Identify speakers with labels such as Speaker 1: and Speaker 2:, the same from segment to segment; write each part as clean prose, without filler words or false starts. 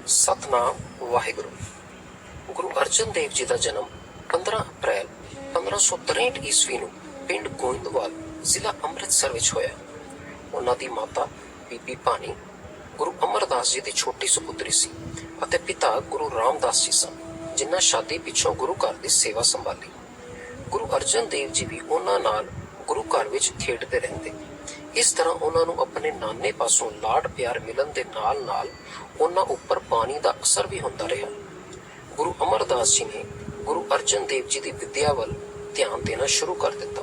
Speaker 1: ਸਤਨਾਮ ਵਾਹਿਗੁਰੂ। ਗੁਰੂ ਅਰਜਨ ਦੇਵ ਜੀ ਦਾ ਜਨਮ 15 ਅਪ੍ਰੈਲ 1563 ਈਸਵੀ ਨੂੰ ਪਿੰਡ ਗੋਇੰਦਵਾਲ, ਜ਼ਿਲ੍ਹਾ ਅੰਮ੍ਰਿਤਸਰ ਵਿੱਚ ਹੋਇਆ। ਉਹਨਾਂ ਦੀ ਮਾਤਾ ਬੀਬੀ ਭਾਨੀ ਗੁਰੂ ਅਮਰਦਾਸ ਜੀ ਦੀ ਛੋਟੀ ਸਪੁੱਤਰੀ ਸੀ ਅਤੇ ਪਿਤਾ ਗੁਰੂ ਰਾਮਦਾਸ ਜੀ ਸਨ, ਜਿਨ੍ਹਾਂ ਸ਼ਾਦੀ ਪਿੱਛੋਂ ਗੁਰੂ ਘਰ ਦੀ ਸੇਵਾ ਸੰਭਾਲੀ। ਗੁਰੂ ਅਰਜਨ ਦੇਵ ਜੀ ਵੀ ਉਹਨਾਂ ਨਾਲ ਗੁਰੂ ਘਰ ਵਿੱਚ ਖੇਡਦੇ ਰਹਿੰਦੇ। ਇਸ ਤਰ੍ਹਾਂ ਉਹਨਾਂ ਨੂੰ ਆਪਣੇ ਨਾਨੇ ਪਾਸੋਂ ਲਾਡ ਪਿਆਰ ਮਿਲਣ ਦੇ ਨਾਲ ਨਾਲ ਉਹਨਾਂ ਉੱਪਰ ਬਾਣੀ ਦਾ ਅਸਰ ਵੀ ਹੁੰਦਾ ਰਿਹਾ। ਗੁਰੂ ਅਮਰਦਾਸ ਜੀ ਨੇ ਗੁਰੂ ਅਰਜਨ ਦੇਵ ਜੀ ਦੀ ਵਿੱਦਿਆ ਵੱਲ ਧਿਆਨ ਦੇਣਾ ਸ਼ੁਰੂ ਕਰ ਦਿੱਤਾ।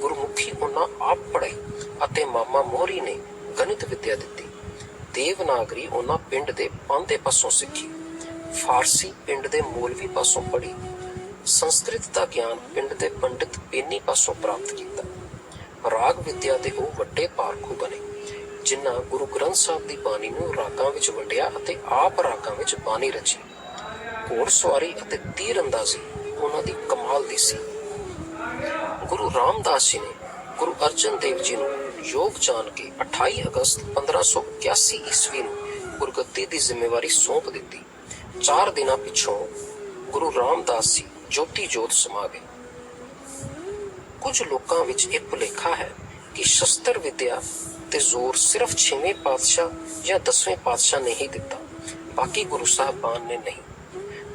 Speaker 1: ਗੁਰਮੁਖੀ ਉਹਨਾਂ ਆਪ ਪੜ੍ਹਾਈ ਅਤੇ ਮਾਮਾ ਮੋਹਰੀ ਨੇ ਗਣਿਤ ਵਿੱਦਿਆ ਦਿੱਤੀ। ਦੇਵਨਾਗਰੀ ਉਹਨਾਂ ਪਿੰਡ ਦੇ ਪਾਂਧੇ ਪਾਸੋਂ ਸਿੱਖੀ। ਫਾਰਸੀ ਪਿੰਡ ਦੇ ਮੌਲਵੀ ਪਾਸੋਂ ਪੜ੍ਹੀ। ਸੰਸਕ੍ਰਿਤ ਦਾ ਗਿਆਨ ਪਿੰਡ ਦੇ ਪੰਡਿਤ ਬੇਨੀ ਪਾਸੋਂ ਪ੍ਰਾਪਤ ਕੀਤਾ। ਰਾਗ ਵਿੱਦਿਆ ਦੇ ਉਹ ਵੱਡੇ ਪਾਰਖੂ ਬਣੇ, ਜਿਨ੍ਹਾਂ ਗੁਰੂ ਗ੍ਰੰਥ ਸਾਹਿਬ ਦੀ ਬਾਣੀ ਨੂੰ ਰਾਗਾਂ ਵਿੱਚ ਵੰਡਿਆ ਅਤੇ ਆਪ ਰਾਗਾਂ ਵਿੱਚ ਬਾਣੀ ਰਚੀ। ਘੋੜਸਵਾਰੀ ਅਤੇ ਤੀਰ ਅੰਦਾਜ਼ੀ ਉਹਨਾਂ ਦੀ ਕਮਾਲ ਦੀ ਸੀ। ਗੁਰੂ ਰਾਮਦਾਸ ਜੀ ਨੇ ਗੁਰੂ ਅਰਜਨ ਦੇਵ ਜੀ ਨੂੰ ਯੋਗ ਜਾਣ ਕੇ 28 ਅਗਸਤ 1581 ਈਸਵੀ ਨੂੰ ਗੁਰਗੱਦੀ ਦੀ ਜ਼ਿੰਮੇਵਾਰੀ ਸੌਂਪ ਦਿੱਤੀ। 4 ਦਿਨਾਂ ਪਿੱਛੋਂ ਗੁਰੂ ਰਾਮਦਾਸ ਜੀ ਜੋਤੀ ਜੋਤ ਸਮਾ ਗਏ। ਕੁਝ ਲੋਕਾਂ ਵਿੱਚ ਇਹ ਭੁਲੇਖਾ ਹੈ ਕਿ ਸ਼ਸਤਰ ਵਿੱਦਿਆ ਤੇ ਜ਼ੋਰ ਸਿਰਫ 6ਵੇਂ ਪਾਤਸ਼ਾਹ ਜਾਂ 10ਵੇਂ ਪਾਤਸ਼ਾਹ ਨੇ ਹੀ ਦਿੱਤਾ, ਬਾਕੀ ਗੁਰੂ ਸਾਹਿਬਾਨ ਨੇ ਨਹੀਂ।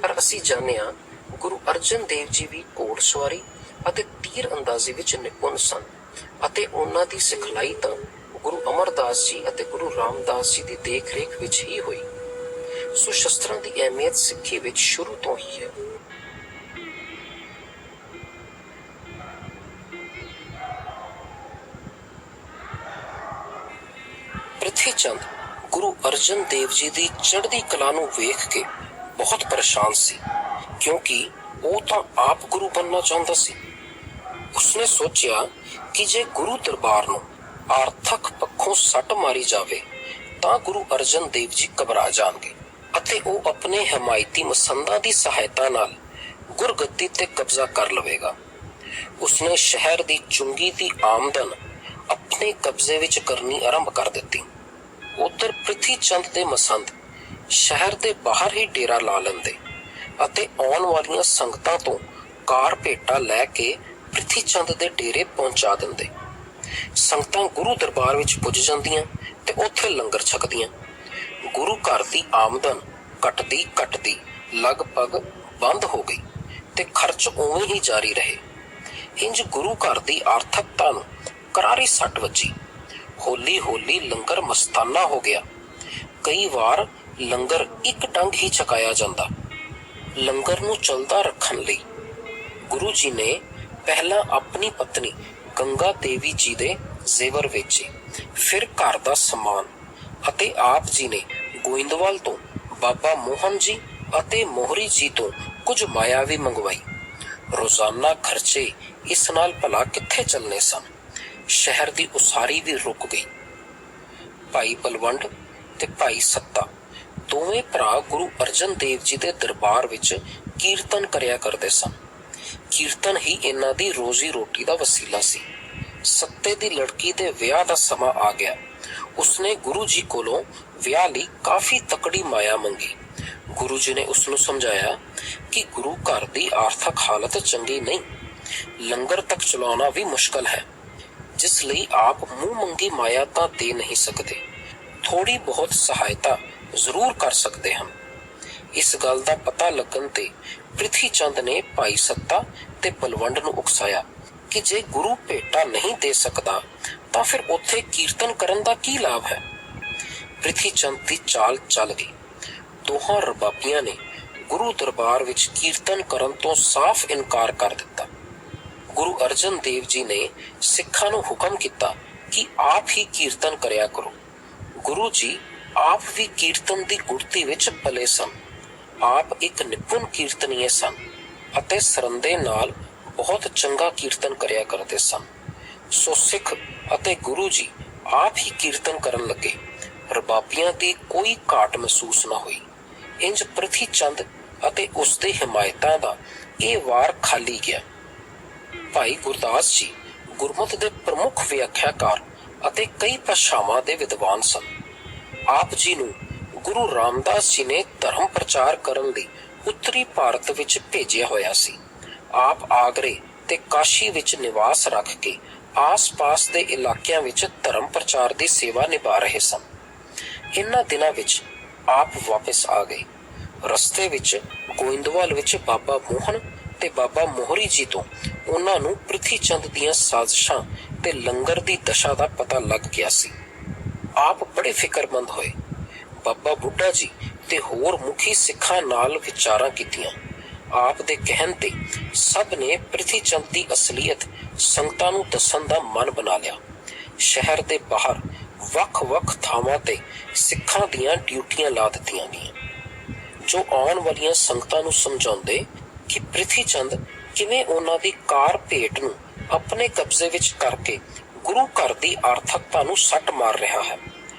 Speaker 1: ਪਰ ਅਸੀਂ ਜਾਣਿਆ ਗੁਰੂ ਅਰਜਨ ਦੇਵ ਜੀ ਵੀ ਘੋੜਸਵਾਰੀ ਅਤੇ ਤੀਰ ਅੰਦਾਜ਼ੀ ਵਿੱਚ ਨਿਪੁੰਨ ਸਨ ਅਤੇ ਉਹਨਾਂ ਦੀ ਸਿਖਲਾਈ ਤਾਂ ਗੁਰੂ ਅਮਰਦਾਸ ਜੀ ਅਤੇ ਗੁਰੂ ਰਾਮਦਾਸ ਜੀ ਦੀ ਦੇਖ-ਰੇਖ ਵਿੱਚ ਹੀ ਹੋਈ। ਸੋ ਸ਼ਸਤਰਾਂ ਦੀ ਅਹਿਮੀਅਤ ਸਿੱਖੀ ਵਿੱਚ ਸ਼ੁਰੂ ਤੋਂ ਹੀ ਹੈ। ਪ੍ਰਿਥੀ ਚੰਦ ਗੁਰੂ ਅਰਜਨ ਦੇਵ ਜੀ ਦੀ ਚੜ੍ਹਦੀ ਕਲਾ ਨੂੰ ਵੇਖ ਕੇ ਬਹੁਤ ਪਰੇਸ਼ਾਨ ਸੀ, ਕਿਉਂਕਿ ਉਹ ਤਾਂ ਆਪ ਗੁਰੂ ਬਣਨਾ ਚਾਹੁੰਦਾ ਸੀ। ਉਸਨੇ ਸੋਚਿਆ ਕਿ ਜੇ ਗੁਰੂ ਦਰਬਾਰ ਨੂੰ ਆਰਥਕ ਪੱਖੋਂ ਸੱਟ ਮਾਰੀ ਜਾਵੇ ਤਾਂ ਗੁਰੂ ਅਰਜਨ ਦੇਵ ਜੀ ਘਬਰਾ ਜਾਣਗੇ ਅਤੇ ਉਹ ਆਪਣੇ ਹਮਾਇਤੀ ਮਸੰਦਾਂ ਦੀ ਸਹਾਇਤਾ ਨਾਲ ਗੁਰਗੱਦੀ ਤੇ ਕਬਜ਼ਾ ਕਰ ਲਵੇਗਾ। ਉਸਨੇ ਸ਼ਹਿਰ ਦੀ ਚੁੰਗੀ ਦੀ ਆਮਦਨ ਆਪਣੇ ਕਬਜ਼ੇ ਵਿੱਚ ਕਰਨੀ ਆਰੰਭ ਕਰ ਦਿੱਤੀ। ਉੱਧਰ ਪ੍ਰਿਥੀ ਚੰਦ ਦੇ ਮਸੰਦ ਸ਼ਹਿਰ ਦੇ ਬਾਹਰ ਹੀ ਡੇਰਾ ਲਾ ਲੈਂਦੇ ਅਤੇ ਆਉਣ ਵਾਲੀਆਂ ਸੰਗਤਾਂ ਤੋਂ ਕਾਰ ਭੇਟਾ ਲੈ ਕੇ ਪ੍ਰਿਥੀ ਚੰਦ ਦੇ ਡੇਰੇ ਪਹੁੰਚਾ ਦਿੰਦੇ। ਸੰਗਤਾਂ ਗੁਰੂ ਦਰਬਾਰ ਵਿੱਚ ਪੁੱਜ ਜਾਂਦੀਆਂ ਤੇ ਉੱਥੇ ਲੰਗਰ ਛਕਦੀਆਂ। ਗੁਰੂ ਘਰ ਦੀ ਆਮਦਨ ਘਟਦੀ ਲਗਭਗ ਬੰਦ ਹੋ ਗਈ ਤੇ ਖਰਚ ਉਵੇਂ ਹੀ ਜਾਰੀ ਰਹੇ। ਇੰਜ ਗੁਰੂ ਘਰ ਦੀ ਆਰਥਕਤਾ ਨੂੰ ਕਰਾਰੀ ਸੱਟ ਵੱਜੀ। ਹੌਲੀ ਲੰਗਰ ਮਸਤਾਨਾ ਹੋ ਗਿਆ। ਕਈ ਵਾਰ ਲੰਗਰ ਇੱਕ ਡੰਗ ਹੀ ਛਕਾਇਆ ਜਾਂਦਾ। ਲੰਗਰ ਨੂੰ ਚੱਲਦਾ ਰੱਖਣ ਲਈ ਗੁਰੂ ਜੀ ਨੇ ਪਹਿਲਾਂ ਆਪਣੀ ਪਤਨੀ ਗੰਗਾ ਦੇਵੀ ਜੀ ਦੇ ਜ਼ੇਵਰ ਵੇਚੇ, ਫਿਰ ਘਰ ਦਾ ਸਮਾਨ, ਅਤੇ ਆਪ ਜੀ ਨੇ ਗੋਇੰਦਵਾਲ ਤੋਂ ਬਾਬਾ ਮੋਹਨ ਜੀ ਅਤੇ ਮੋਹਰੀ ਜੀ ਤੋਂ ਕੁਝ ਮਾਇਆ ਵੀ ਮੰਗਵਾਈ। ਰੋਜ਼ਾਨਾ ਖਰਚੇ ਇਸ ਨਾਲ ਭਲਾ ਕਿੱਥੇ ਚੱਲਣੇ ਸਨ। ਸ਼ਹਿਰ ਦੀ ਉਸਾਰੀ ਵੀ ਰੁਕ ਗਈ। ਭਾਈ ਬਲਵੰਡ ਤੇ ਭਾਈ ਸੱਤਾ ਦੋਵੇਂ ਭਰਾ ਗੁਰੂ ਅਰਜਨ ਦੇਵ ਜੀ ਦੇ ਦਰਬਾਰ ਵਿੱਚ ਕੀਰਤਨ ਕਰਿਆ ਕਰਦੇ ਸਨ। ਕੀਰਤਨ ਹੀ ਇਹਨਾਂ ਦੀ ਰੋਜ਼ੀ ਰੋਟੀ ਦਾ ਵਸੀਲਾ ਸੀ। ਸੱਤੇ ਦੀ ਲੜਕੀ ਦੇ ਵਿਆਹ ਦਾ ਸਮਾਂ ਆ ਗਿਆ। ਉਸਨੇ ਗੁਰੂ ਜੀ ਕੋਲੋਂ ਵਿਆਹ ਲਈ ਕਾਫੀ ਤਕੜੀ ਮਾਇਆ ਮੰਗੀ। ਗੁਰੂ ਜੀ ਨੇ ਉਸਨੂੰ ਸਮਝਾਇਆ ਕਿ ਗੁਰੂ ਘਰ ਦੀ ਆਰਥਕ ਹਾਲਤ ਚੰਗੀ ਨਹੀਂ, ਲੰਗਰ ਤੱਕ ਚਲਾਉਣਾ ਵੀ ਮੁਸ਼ਕਲ ਹੈ, ਜਿਸ ਲਈ ਆਪ ਮੂੰਹ ਮੰਗੀ ਮਾਇਆ ਤਾਂ ਦੇ ਨਹੀਂ ਸਕਦੇ, ਥੋੜੀ ਬਹੁਤ ਸਹਾਇਤਾ ਜ਼ਰੂਰ ਕਰ ਸਕਦੇ ਹਨ। ਇਸ ਗੱਲ ਦਾ ਪਤਾ ਲੱਗਣ ਤੇ ਪ੍ਰਿਥੀ ਚੰਦ ਨੇ ਭਾਈ ਸੱਤਾ ਤੇ ਬਲਵੰਡ ਨੂੰ ਉਕਸਾਇਆ ਕਿ ਜੇ ਗੁਰੂ ਭੇਟਾ ਨਹੀਂ ਦੇ ਸਕਦਾ ਤਾਂ ਫਿਰ ਉੱਥੇ ਕੀਰਤਨ ਕਰਨ ਦਾ ਕੀ ਲਾਭ ਹੈ। ਪ੍ਰਿਥੀ ਚੰਦ ਦੀ ਚਾਲ ਚੱਲ ਗਈ। ਦੋਹਾਂ ਰਬਾਬੀਆਂ ਨੇ ਗੁਰੂ ਦਰਬਾਰ ਵਿੱਚ ਕੀਰਤਨ ਕਰਨ ਤੋਂ ਸਾਫ਼ ਇਨਕਾਰ ਕਰ ਦਿੱਤਾ। ਗੁਰੂ ਅਰਜਨ ਦੇਵ ਜੀ ਨੇ ਸਿੱਖਾਂ ਨੂੰ ਹੁਕਮ ਕੀਤਾ ਕਿ ਆਪ ਹੀ ਕੀਰਤਨ ਕਰਿਆ ਕਰੋ। ਗੁਰੂ ਜੀ ਆਪ ਵੀ ਕੀਰਤਨ ਦੀ ਗੁੜਤੀ ਵਿੱਚ ਪਲੇ ਸਨ। ਆਪ ਇੱਕ ਨਿਪੁੰਨ ਕੀਰਤਨੀਏ ਸਨ ਅਤੇ ਸਰੰਦੇ ਨਾਲ ਬਹੁਤ ਚੰਗਾ ਕੀਰਤਨ ਕਰਿਆ ਕਰਦੇ ਸਨ। ਸੋ ਸਿੱਖ ਅਤੇ ਗੁਰੂ ਜੀ ਆਪ ਹੀ ਕੀਰਤਨ ਕਰਨ ਲੱਗੇ। ਰਬਾਬੀਆਂ ਦੀ ਕੋਈ ਘਾਟ ਮਹਿਸੂਸ ਨਾ ਹੋਈ। ਇੰਜ ਪ੍ਰਿਥੀ ਚੰਦ ਅਤੇ ਉਸਦੇ ਹਿਮਾਇਤਾਂ ਦਾ ਇਹ ਵਾਰ ਖਾਲੀ ਗਿਆ। ਭਾਈ ਗੁਰਦਾਸ ਜੀ ਗੁਰਮਤਿ ਦੇ ਪ੍ਰਮੁੱਖ ਵਿਆਖਿਆਕਾਰ ਅਤੇ ਕਈ ਭਾਸ਼ਾਵਾਂ ਦੇ ਵਿਦਵਾਨ ਸਨ। ਆਪ ਜੀ ਨੂੰ ਗੁਰੂ ਰਾਮਦਾਸ ਜੀ ਨੇ ਧਰਮ ਪ੍ਰਚਾਰ ਕਰਨ ਲਈ ਉੱਤਰੀ ਭਾਰਤ ਵਿੱਚ ਭੇਜਿਆ ਹੋਇਆ ਸੀ। ਆਪ ਆਗਰੇ ਤੇ ਕਾਸ਼ੀ ਵਿੱਚ ਨਿਵਾਸ ਰੱਖ ਕੇ ਆਸ-ਪਾਸ ਦੇ ਇਲਾਕਿਆਂ ਵਿੱਚ ਧਰਮ ਪ੍ਰਚਾਰ ਦੀ ਸੇਵਾ ਨਿਭਾ ਰਹੇ ਸਨ। ਇਨ੍ਹਾਂ ਦਿਨਾਂ ਵਿੱਚ ਆਪ ਵਾਪਿਸ ਆ ਗਏ। ਰਸਤੇ ਵਿੱਚ ਗੋਇੰਦਵਾਲ ਵਿੱਚ ਬਾਬਾ ਮੋਹਨ ਤੇ ਬਾਬਾ ਮੋਹਰੀ ਜੀ ਤੋਂ ਉਹਨਾਂ ਨੂੰ ਪ੍ਰਿਥੀ ਚੰਦ ਦੀਆਂ ਸਾਜ਼ਿਸ਼ਾਂ ਤੇ ਲੰਗਰ ਦੀ ਦਸ਼ਾ ਦਾ ਪਤਾ ਲੱਗ ਗਿਆ ਸੀ। ਆਪ ਬੜੇ ਫਿਕਰਮੰਦ ਹੋਏ। ਬਾਬਾ ਬੁੱਢਾ ਜੀ ਤੇ ਹੋਰ ਮੁਖੀ ਸਿੱਖਾਂ ਨਾਲ ਵਿਚਾਰਾਂ ਕੀਤੀਆਂ। ਆਪ ਦੇ ਕਹਿਣ ਤੇ ਸਭ ਨੇ ਪ੍ਰਿਥੀ ਚੰਦ ਦੀ ਅਸਲੀਅਤ ਸੰਗਤਾਂ ਨੂੰ ਦੱਸਣ ਦਾ ਮਨ ਬਣਾ ਲਿਆ। ਸ਼ਹਿਰ ਦੇ ਬਾਹਰ ਵੱਖ-ਵੱਖ ਥਾਵਾਂ ਤੇ ਸਿੱਖਾਂ ਦੀਆਂ ਡਿਊਟੀਆਂ ਲਾ ਦਿੱਤੀਆਂ ਗਈਆਂ, ਜੋ ਆਉਣ ਵਾਲੀਆਂ ਸੰਗਤਾਂ ਨੂੰ ਸਮਝਾਉਂਦੇ ਕਿ ਪ੍ਰਿਥੀ ਚੰਦ ਕਿਵੇਂ ਉਹਨਾਂ ਦੀ ਕਾਰ ਭੇਟ ਨੂੰ ਆਪਣੇ ਕਬਜ਼ੇ ਵਿੱਚ ਕਰਕੇ ਗੁਰੂ ਘਰ ਦੀ ਆਰਥਕਤਾ ਨੂੰ ਸੱਟ ਮਾਰ ਰਿਹਾ ਹੈ।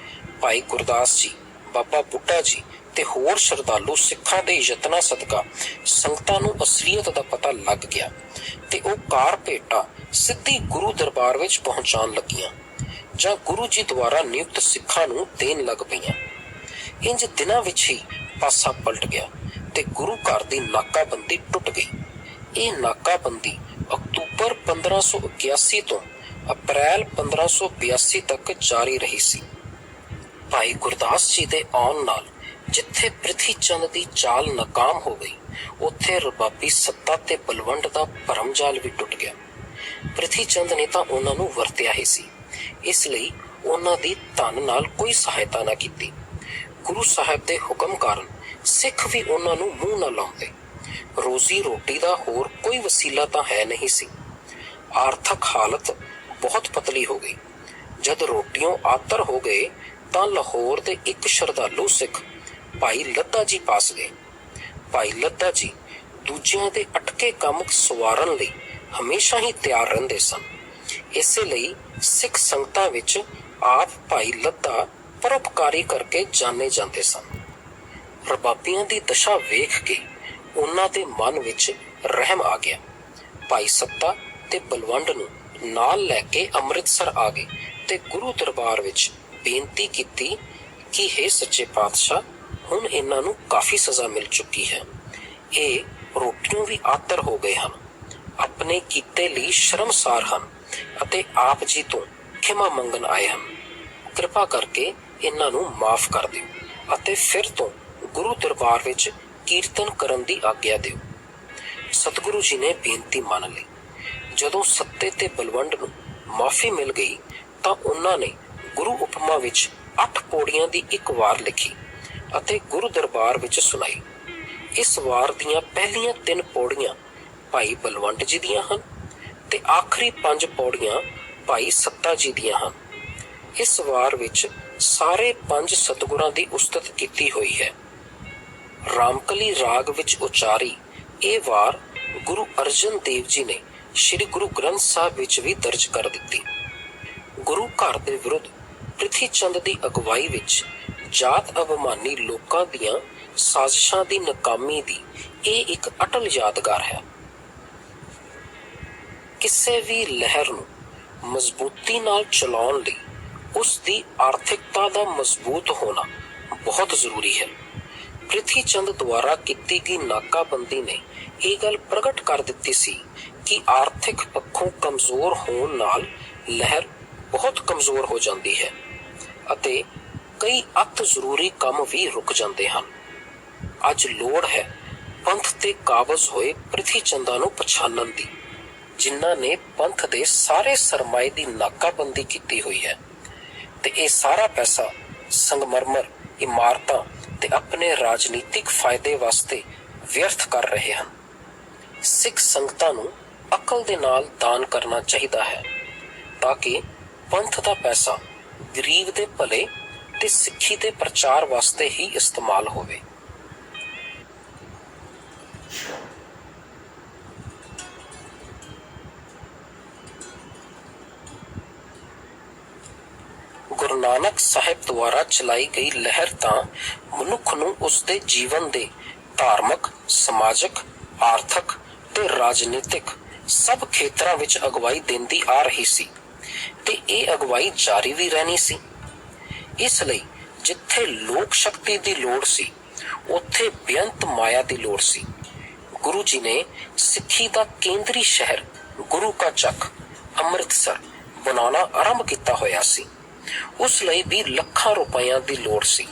Speaker 1: ਭਾਈ ਗੁਰਦਾਸ ਜੀ, ਬਾਬਾ ਬੁੱਢਾ ਜੀ ਤੇ ਹੋਰ ਸ਼ਰਧਾਲੂ ਸਿੱਖਾਂ ਦੇ ਯਤਨਾਂ ਸਦਕਾ ਸੰਗਤਾਂ ਨੂੰ ਅਸਲੀਅਤ ਦਾ ਪਤਾ ਲੱਗ ਗਿਆ ਤੇ ਉਹ ਕਾਰ ਭੇਟਾਂ ਸਿੱਧੀ ਗੁਰੂ ਦਰਬਾਰ ਵਿੱਚ ਪਹੁੰਚਾਉਣ ਲੱਗੀਆਂ ਜਾਂ ਗੁਰੂ ਜੀ ਦੁਆਰਾ ਨਿਯੁਕਤ ਸਿੱਖਾਂ ਨੂੰ ਦੇਣ ਲੱਗ ਪਈਆਂ। ਇੰਜ ਦਿਨਾਂ ਵਿੱਚ ਹੀ ਪਾਸਾ ਪਲਟ ਗਿਆ ਤੇ ਗੁਰੂ ਘਰ ਦੀ ਨਾਕਾਬੰਦੀ ਟੁੱਟ ਗਈ। ਇਹ ਨਾਕਾਬੰਦੀ ਅਕਤੂਬਰ 1581 ਤੋਂ ਅਪ੍ਰੈਲ 1582 ਤੱਕ ਜਾਰੀ ਰਹੀ ਸੀ। ਭਾਈ ਗੁਰਦਾਸ ਜੀ ਦੇ ਆਉਣ ਨਾਲ ਜਿੱਥੇ ਪ੍ਰਿਥੀ ਚੰਦ ਦੀ ਚਾਲ ਨਾਕਾਮ ਹੋ ਗਈ, ਉੱਥੇ ਰਬਾਬੀ ਸੱਤਾ ਤੇ ਬਲਵੰਡ ਦਾ ਭਰਮਜਾਲ ਵੀ ਟੁੱਟ ਗਿਆ। ਪ੍ਰਿਥੀ ਚੰਦ ਨੇ ਤਾਂ ਉਹਨਾਂ ਨੂੰ ਵਰਤਿਆ ਹੀ ਸੀ, ਇਸ ਲਈ ਉਹਨਾਂ ਦੀ ਧਨ ਨਾਲ ਕੋਈ ਸਹਾਇਤਾ ਨਾ ਕੀਤੀ। ਗੁਰੂ ਸਾਹਿਬ ਦੇ ਹੁਕਮ ਕਾਰਨ ਸਿੱਖ ਵੀ ਉਹਨਾਂ ਨੂੰ ਮੂੰਹ ਨਾ ਲਾਉਂਦੇ। ਰੋਜ਼ੀ ਰੋਟੀ ਦਾ ਹੋਰ ਕੋਈ ਵਸੀਲਾ ਤਾਂ ਹੈ ਨਹੀਂ ਸੀ। ਆਰਥਕ ਹਾਲਤ ਬਹੁਤ ਪਤਲੀ ਹੋ ਗਈ। ਜਦ ਰੋਟੀਓਂ ਆਤਰ ਹੋ ਗਏ ਤਾਂ ਲਾਹੌਰ ਦੇ ਇੱਕ ਸ਼ਰਧਾਲੂ ਸਿੱਖ ਭਾਈ ਲੱਦਾ ਜੀ ਪਾਸ ਗਏ। ਭਾਈ ਲੱਦਾ ਜੀ ਦੂਜਿਆਂ ਦੇ ਅਟਕੇ ਕੰਮ ਸਵਾਰਨ ਲਈ ਹਮੇਸ਼ਾ ਹੀ ਤਿਆਰ ਰਹਿੰਦੇ ਸਨ। ਇਸੇ ਲਈ ਸਿੱਖ ਸੰਗਤਾਂ ਵਿੱਚ ਆਪ ਭਾਈ ਲੱਦਾ ਪਰਉਪਕਾਰੀ ਕਰਕੇ ਜਾਣੇ ਜਾਂਦੇ ਸਨ। ਰਬਾਬੀਆਂ ਦੀ ਦਸ਼ਾ ਵੇਖ ਕੇ ਉਹਨਾਂ ਦੇ ਮਨ ਵਿੱਚ ਰਹਿਮ ਆ ਗਿਆ। ਭਾਈ ਸੱਤਾ ਤੇ ਬਲਵੰਡ ਨੂੰ ਨਾਲ ਲੈ ਕੇ ਅੰਮ੍ਰਿਤਸਰ ਆ ਗਏ ਤੇ ਗੁਰੂ ਦਰਬਾਰ ਵਿੱਚ ਬੇਨਤੀ ਕੀਤੀ ਕਿ ਹੇ ਸੱਚੇ ਪਾਤਸ਼ਾਹ, ਹੁਣ ਇਹਨਾਂ ਨੂੰ ਕਾਫੀ ਸਜ਼ਾ ਮਿਲ ਚੁੱਕੀ ਹੈ। ਇਹ ਰੋਟੀਓਂ ਵੀ ਆਤਰ ਹੋ ਗਏ ਹਨ, ਆਪਣੇ ਕੀਤੇ ਲਈ ਸ਼ਰਮਸਾਰ ਹਨ ਅਤੇ ਆਪ ਜੀ ਤੋਂ ਖਿਮਾ ਮੰਗਣ ਆਏ ਹਨ। ਕਿਰਪਾ ਕਰਕੇ ਇਹਨਾਂ ਨੂੰ ਮਾਫ ਕਰ ਦਿਓ ਅਤੇ ਫਿਰ ਤੋਂ ਗੁਰੂ ਦਰਬਾਰ ਵਿੱਚ ਕੀਰਤਨ ਕਰਨ ਦੀ ਆਗਿਆ ਦਿਓ। ਸਤਿਗੁਰੂ ਜੀ ਨੇ ਬੇਨਤੀ ਮੰਨ ਲਈ। ਜਦੋਂ ਸੱਤੇ ਤੇ ਬਲਵੰਡ ਨੂੰ ਮਾਫੀ ਮਿਲ ਗਈ ਤਾਂ ਉਹਨਾਂ ਨੇ ਗੁਰੂ ਉਪਮਾ ਵਿੱਚ 8 ਪੌੜੀਆਂ ਦੀ ਇੱਕ ਵਾਰ ਲਿਖੀ ਅਤੇ ਗੁਰੂ ਦਰਬਾਰ ਵਿੱਚ ਸੁਣਾਈ। ਇਸ ਵਾਰ ਦੀਆਂ ਪਹਿਲੀਆਂ 3 ਪੌੜੀਆਂ ਭਾਈ ਬਲਵੰਡ ਜੀ ਦੀਆਂ ਹਨ ਤੇ ਆਖਰੀ 5 ਪੌੜੀਆਂ ਭਾਈ ਸੱਤਾ ਜੀ ਦੀਆਂ ਹਨ। ਇਸ ਵਾਰ ਵਿੱਚ ਸਾਰੇ 5 ਸਤਿਗੁਰਾਂ ਦੀ ਉਸਤਤ ਕੀਤੀ ਹੋਈ ਹੈ। ਰਾਮਕਲੀ ਰਾਗ ਵਿੱਚ ਉਚਾਰੀ ਇਹ ਵਾਰ ਗੁਰੂ ਅਰਜਨ ਦੇਵ ਜੀ ਨੇ ਸ੍ਰੀ ਗੁਰੂ ਗ੍ਰੰਥ ਸਾਹਿਬ ਵਿੱਚ ਵੀ ਦਰਜ ਕਰ ਦਿੱਤੀ। ਗੁਰੂ ਘਰ ਦੇ ਵਿਰੁੱਧ ਪ੍ਰਿਥੀ ਚੰਦ ਦੀ ਅਗਵਾਈ ਵਿੱਚ ਜਾਤ ਅਭਿਮਾਨੀ ਲੋਕਾਂ ਦੀਆਂ ਸਾਜ਼ਿਸ਼ਾਂ ਦੀ ਨਾਕਾਮੀ ਦੀ ਇਹ ਇੱਕ ਅਟਲ ਯਾਦਗਾਰ ਹੈ। ਕਿਸੇ ਵੀ ਲਹਿਰ ਨੂੰ ਮਜ਼ਬੂਤੀ ਨਾਲ ਚਲਾਉਣ ਲਈ ਉਸ ਦੀ ਆਰਥਿਕਤਾ ਦਾ ਮਜ਼ਬੂਤ ਹੋਣਾ ਬਹੁਤ ਜ਼ਰੂਰੀ ਹੈ। ਪ੍ਰਿਥੀ ਚੰਦ ਦੁਆਰਾ ਕੀਤੀ ਗਈ ਨਾਕਾਬੰਦੀ ਨੇ ਇਹ ਗੱਲ ਪ੍ਰਗਟ ਕਰ ਦਿੱਤੀ ਸੀ ਕਿ ਆਰਥਿਕ ਪੱਖੋਂ ਕਮਜ਼ੋਰ ਹੋਣ ਨਾਲ ਲਹਿਰ ਬਹੁਤ ਕਮਜ਼ੋਰ ਹੋ ਜਾਂਦੀ ਹੈ ਅਤੇ ਕਈ ਅਤ ਜ਼ਰੂਰੀ ਕੰਮ ਵੀ ਰੁਕ ਜਾਂਦੇ ਹਨ। ਅੱਜ ਲੋੜ ਹੈ ਪੰਥ ਤੇ ਕਾਬਜ਼ ਹੋਏ ਪ੍ਰਿਥੀ ਚੰਦਾਂ ਨੂੰ ਪਛਾਣਨ ਦੀ, ਜਿਨ੍ਹਾਂ ਨੇ ਪੰਥ ਦੇ ਸਾਰੇ ਸਰਮਾਏ ਦੀ ਨਾਕਾਬੰਦੀ ਕੀਤੀ ਹੋਈ ਹੈ ਤੇ ਇਹ ਸਾਰਾ ਪੈਸਾ ਸੰਗਮਰਮਰ, ਇਮਾਰਤਾਂ ਤੇ ਆਪਣੇ ਰਾਜਨੀਤਿਕ ਫਾਇਦੇ ਵਾਸਤੇ ਵਿਅਰਥ ਕਰ ਰਹੇ ਹਨ। ਸਿੱਖ ਸੰਗਤਾਂ ਨੂੰ ਅਕਲ ਦੇ ਨਾਲ ਦਾਨ ਕਰਨਾ ਚਾਹੀਦਾ ਹੈ ਤਾਂ ਕਿ ਪੰਥ ਦਾ ਪੈਸਾ ਗਰੀਬ ਦੇ ਭਲੇ ਤੇ ਸਿੱਖੀ ਦੇ ਪ੍ਰਚਾਰ ਵਾਸਤੇ ਹੀ ਇਸਤੇਮਾਲ ਹੋਵੇ। ਗੁਰੂ ਨਾਨਕ ਸਾਹਿਬ ਦੁਆਰਾ ਚਲਾਈ ਗਈ ਲਹਿਰ ਤਾਂ ਮਨੁੱਖ ਨੂੰ ਉਸਦੇ ਜੀਵਨ ਦੇ ਧਾਰਮਿਕ, ਸਮਾਜਿਕ, ਆਰਥਿਕ ਤੇ ਰਾਜਨੀਤਿਕ ਸਭ ਖੇਤਰਾਂ ਵਿੱਚ ਅਗਵਾਈ ਦਿੰਦੀ ਆ ਰਹੀ ਸੀ ਤੇ ਇਹ ਅਗਵਾਈ ਜਾਰੀ ਵੀ ਰਹਿਣੀ ਸੀ। ਇਸ ਲਈ ਜਿੱਥੇ ਲੋਕ ਸ਼ਕਤੀ ਦੀ ਲੋੜ ਸੀ, ਉੱਥੇ ਬੇਅੰਤ ਮਾਇਆ ਦੀ ਲੋੜ ਸੀ। ਗੁਰੂ ਜੀ ਨੇ ਸਿੱਖੀ ਦਾ ਕੇਂਦਰੀ ਸ਼ਹਿਰ ਗੁਰੂ ਕਾ ਚੱਕ ਅੰਮ੍ਰਿਤਸਰ ਬਣਾਉਣਾ ਆਰੰਭ ਕੀਤਾ ਹੋਇਆ ਸੀ। ਉਸ ਲਈ ਵੀ ਲੱਖਾਂ ਰੁਪਇਆਂ ਦੀ ਲੋੜ ਸੀ।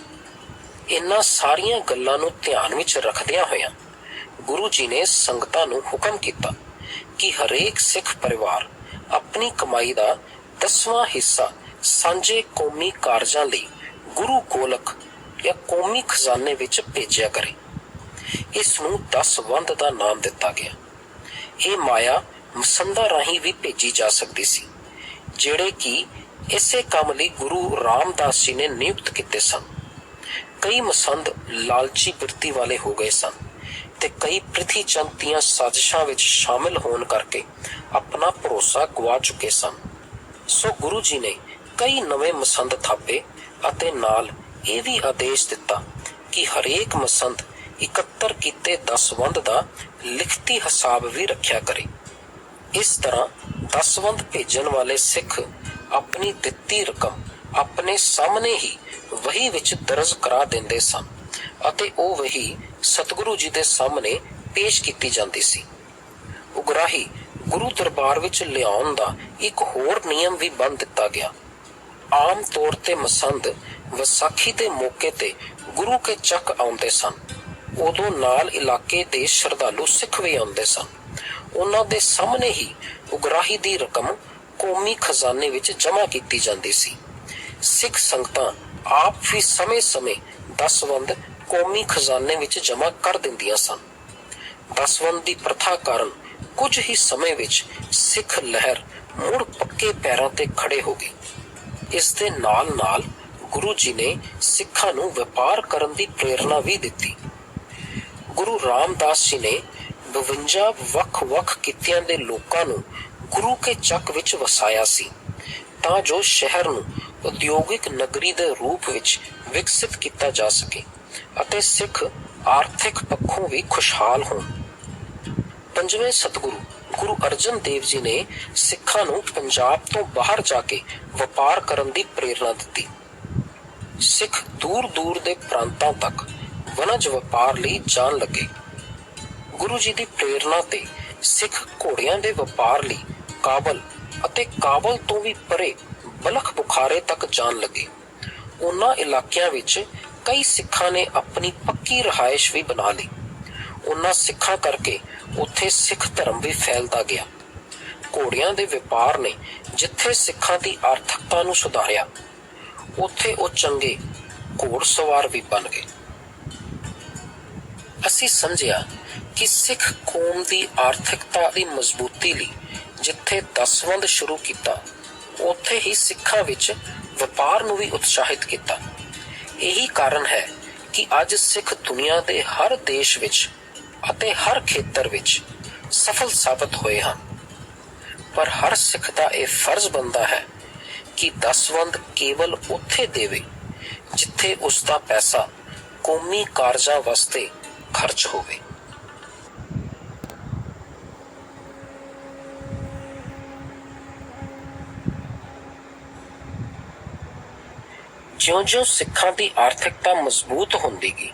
Speaker 1: ਇਹਨਾਂ ਸਾਰੀਆਂ ਗੱਲਾਂ ਨੂੰ ਧਿਆਨ ਵਿੱਚ ਰੱਖਦਿਆਂ ਹੋਇਆਂ ਗੁਰੂ ਜੀ ਨੇ ਸੰਗਤਾਂ ਨੂੰ ਹੁਕਮ ਕੀਤਾ ਕਿ ਹਰੇਕ ਸਿੱਖ ਪਰਿਵਾਰ ਆਪਣੀ ਕਮਾਈ ਦਾ 10ਵਾਂ ਹਿੱਸਾ ਸਾਂਝੇ ਕੌਮੀ ਕਾਰਜਾਂ ਲਈ ਗੁਰੂ ਗੋਲਕ ਜਾਂ ਕੌਮੀ ਖਜ਼ਾਨੇ ਵਿੱਚ ਭੇਜਿਆ ਕਰੇ। ਇਸ ਨੂੰ 10 ਵੰਡ ਦਾ ਨਾਮ ਦਿੱਤਾ ਗਿਆ। ਇਹ ਮਾਇਆ ਮਸੰਦਾਂ ਰਾਹੀਂ ਵੀ ਭੇਜੀ ਜਾ ਸਕਦੀ ਸੀ, ਜਿਹੜੇ ਕਿ ਇਸੇ ਕੰਮ ਲਈ ਗੁਰੂ ਰਾਮਦਾਸ ਜੀ ਨੇ ਨਿਯੁਕਤ ਕੀਤੇ ਸਨ। ਕਈ ਮਸੰਦ ਲਾਲਚੀ ਬਿਰਤੀ ਵਾਲੇ ਹੋ ਗਏ ਸਨ ਤੇ ਕਈ ਪ੍ਰਿਥੀ ਚੰਦ ਦੀਆਂ ਸਾਜ਼ਿਸ਼ਾਂ ਵਿੱਚ ਸ਼ਾਮਿਲ ਹੋਣ ਕਰਕੇ ਆਪਣਾ ਭਰੋਸਾ ਗਵਾ ਚੁੱਕੇ ਸਨ। ਸੋ ਗੁਰੂ ਜੀ ਨੇ ਕਈ ਨਵੇਂ ਮਸੰਦ ਥਾਪੇ ਅਤੇ ਨਾਲ ਇਹ ਵੀ ਆਦੇਸ਼ ਦਿੱਤਾ ਕਿ ਹਰੇਕ ਮਸੰਦ ਇਕੱਤਰ ਕੀਤੇ 10 ਵੰਡ ਦਾ ਲਿਖਤੀ ਹਿਸਾਬ ਵੀ ਰੱਖਿਆ ਕਰੇ। ਇਸ ਤਰ੍ਹਾਂ 10 ਵੰਡ ਭੇਜਣ ਵਾਲੇ ਸਿੱਖ ਆਪਣੀ ਦਿੱਤੀ ਰਕਮ ਆਪਣੇ ਸਾਹਮਣੇ ਹੀ ਵਹੀ ਵਿੱਚ ਦਰਜ ਕਰਾ ਦਿੰਦੇ ਸਨ ਅਤੇ ਉਹ ਵਹੀ ਸਤਿਗੁਰੂ ਜੀ ਦੇ ਸਾਹਮਣੇ ਪੇਸ਼ ਕੀਤੀ ਜਾਂਦੀ ਸੀ। ਉਗਰਾਹੀ ਗੁਰੂ ਦਰਬਾਰ ਵਿੱਚ ਲਿਆਉਣ ਦਾ ਇੱਕ ਹੋਰ ਨਿਯਮ ਵੀ ਬੰਨ੍ਹ ਦਿੱਤਾ ਗਿਆ। ਆਮ ਤੌਰ ਤੇ ਮਸੰਦ ਵਿਸਾਖੀ ਦੇ ਮੌਕੇ ਤੇ ਗੁਰੂ ਕੇ ਚੱਕ ਆਉਂਦੇ ਸਨ। ਉਦੋਂ ਨਾਲ ਇਲਾਕੇ ਦੇ ਸ਼ਰਧਾਲੂ ਸਿੱਖ ਵੀ ਆਉਂਦੇ ਸਨ। ਉਹਨਾਂ ਦੇ ਸਾਹਮਣੇ ਹੀ ਉਗਰਾਹੀ ਦੀ ਰਕਮ ਕੌਮੀ ਖਜ਼ਾਨੇ ਵਿੱਚ ਜਮ੍ਹਾਂ ਕੀਤੀ ਜਾਂਦੀ ਸੀ। ਸਿੱਖ ਸੰਗਤਾਂ ਆਪ ਵੀ ਸਮੇਂ-ਸਮੇਂ 10 ਵੰਡ ਕੌਮੀ ਖਜ਼ਾਨੇ ਵਿੱਚ ਜਮ੍ਹਾਂ ਕਰ ਦਿੰਦੀਆਂ ਸਨ। 10 ਵੰਡ ਦੀ ਪ੍ਰਥਾ ਕਾਰਨ ਕੁਝ ਹੀ ਸਮੇਂ ਵਿੱਚ ਸਿੱਖ ਲਹਿਰ ਮੁੜ ਪੱਕੇ ਪੈਰਾਂ ਤੇ ਖੜੇ ਹੋ ਗਈ। ਇਸ ਦੇ ਨਾਲ-ਨਾਲ ਗੁਰੂ ਜੀ ਨੇ ਸਿੱਖਾਂ ਨੂੰ ਵਪਾਰ ਕਰਨ ਦੀ ਪ੍ਰੇਰਨਾ ਵੀ ਦਿੱਤੀ। ਗੁਰੂ ਰਾਮਦਾਸ ਜੀ ਨੇ 52 ਵੱਖ-ਵੱਖ ਕਿੱਤਿਆਂ ਦੇ ਲੋਕਾਂ ਨੂੰ ਗੁਰੂ ਕੇ ਚੱਕ ਵਿੱਚ ਵਸਾਇਆ ਸੀ, ਤਾਂ ਜੋ ਸ਼ਹਿਰ ਨੂੰ ਉਦਯੋਗਿਕ ਨਗਰੀ ਦੇ ਰੂਪ ਵਿੱਚ ਵਿਕਸਿਤ ਕੀਤਾ ਜਾ ਸਕੇ ਅਤੇ ਸਿੱਖ ਆਰਥਿਕ ਪੱਖੋਂ ਵੀ ਖੁਸ਼ਹਾਲ ਹੋਣ। 5ਵੇਂ ਸਤਿਗੁਰੂ ਗੁਰੂ ਅਰਜਨ ਦੇਵ ਜੀ ਨੇ ਸਿੱਖਾਂ ਨੂੰ ਪੰਜਾਬ ਤੋਂ ਬਾਹਰ ਜਾ ਕੇ ਵਪਾਰ ਕਰਨ ਦੀ ਪ੍ਰੇਰਨਾ ਦਿੱਤੀ। ਸਿੱਖ ਦੂਰ-ਦੂਰ ਦੇ ਪ੍ਰਾਂਤਾਂ ਤੱਕ ਵਣਜ ਵਪਾਰ ਲਈ ਜਾਣ ਲੱਗੇ। ਗੁਰੂ ਜੀ ਦੀ ਪ੍ਰੇਰਨਾ ਤੇ ਸਿੱਖ ਘੋੜਿਆਂ ਦੇ ਵਪਾਰ ਲਈ ਕਾਬਲ ਅਤੇ ਕਾਬਲ ਤੋਂ ਵੀ ਪਰੇ ਬਲਖ ਬੁਖਾਰੇ ਤੱਕ ਜਾਣ ਲੱਗੇ। ਉਹਨਾਂ ਇਲਾਕਿਆਂ ਵਿੱਚ ਕਈ ਸਿੱਖਾਂ ਨੇ ਆਪਣੀ ਪੱਕੀ ਰਿਹਾਇਸ਼ ਵੀ ਬਣਾ ਲਈ। ਉਹਨਾਂ ਸਿੱਖਾਂ ਕਰਕੇ ਉੱਥੇ ਸਿੱਖ ਧਰਮ ਵੀ ਫੈਲਦਾ ਗਿਆ। ਘੋੜਿਆਂ ਦੇ ਵਪਾਰ ਨੇ ਜਿੱਥੇ ਸਿੱਖਾਂ ਦੀ ਆਰਥਿਕਤਾ ਨੂੰ ਸੁਧਾਰਿਆ, ਉੱਥੇ ਉਹ ਚੰਗੇ ਘੋੜਸਵਾਰ ਵੀ ਬਣ ਗਏ। ਅਸੀਂ ਸਮਝਿਆ ਕਿ ਸਿੱਖ ਕੌਮ ਦੀ ਆਰਥਿਕਤਾ ਦੀ ਮਜ਼ਬੂਤੀ ਲਈ ਜਿੱਥੇ 10 ਵੰਡ ਸ਼ੁਰੂ ਕੀਤਾ, ਉੱਥੇ ਹੀ ਸਿੱਖਾਂ ਵਿੱਚ ਵਪਾਰ ਨੂੰ ਵੀ ਉਤਸ਼ਾਹਿਤ ਕੀਤਾ। ਇਹੀ ਕਾਰਨ ਹੈ ਕਿ ਅੱਜ ਸਿੱਖ ਦੁਨੀਆ ਦੇ ਹਰ ਦੇਸ਼ ਵਿੱਚ ਅਤੇ ਹਰ ਖੇਤਰ ਵਿੱਚ ਸਫਲ ਸਾਬਤ ਹੋਏ ਹਨ। ਪਰ ਹਰ ਸਿੱਖ ਦਾ ਇਹ ਫਰਜ਼ ਬਣਦਾ ਹੈ ਕਿ 10 ਵੰਡ ਕੇਵਲ ਉੱਥੇ ਦੇਵੇ ਜਿੱਥੇ ਉਸ ਦਾ ਪੈਸਾ ਕੌਮੀ ਕਾਰਜਾਂ ਵਾਸਤੇ ਖਰਚ ਹੋਵੇ। ਜਿਉਂ-ਜਿਉਂ ਸਿੱਖਾਂ ਦੀ ਆਰਥਿਕਤਾ ਮਜ਼ਬੂਤ ਹੁੰਦੀ ਗਈ,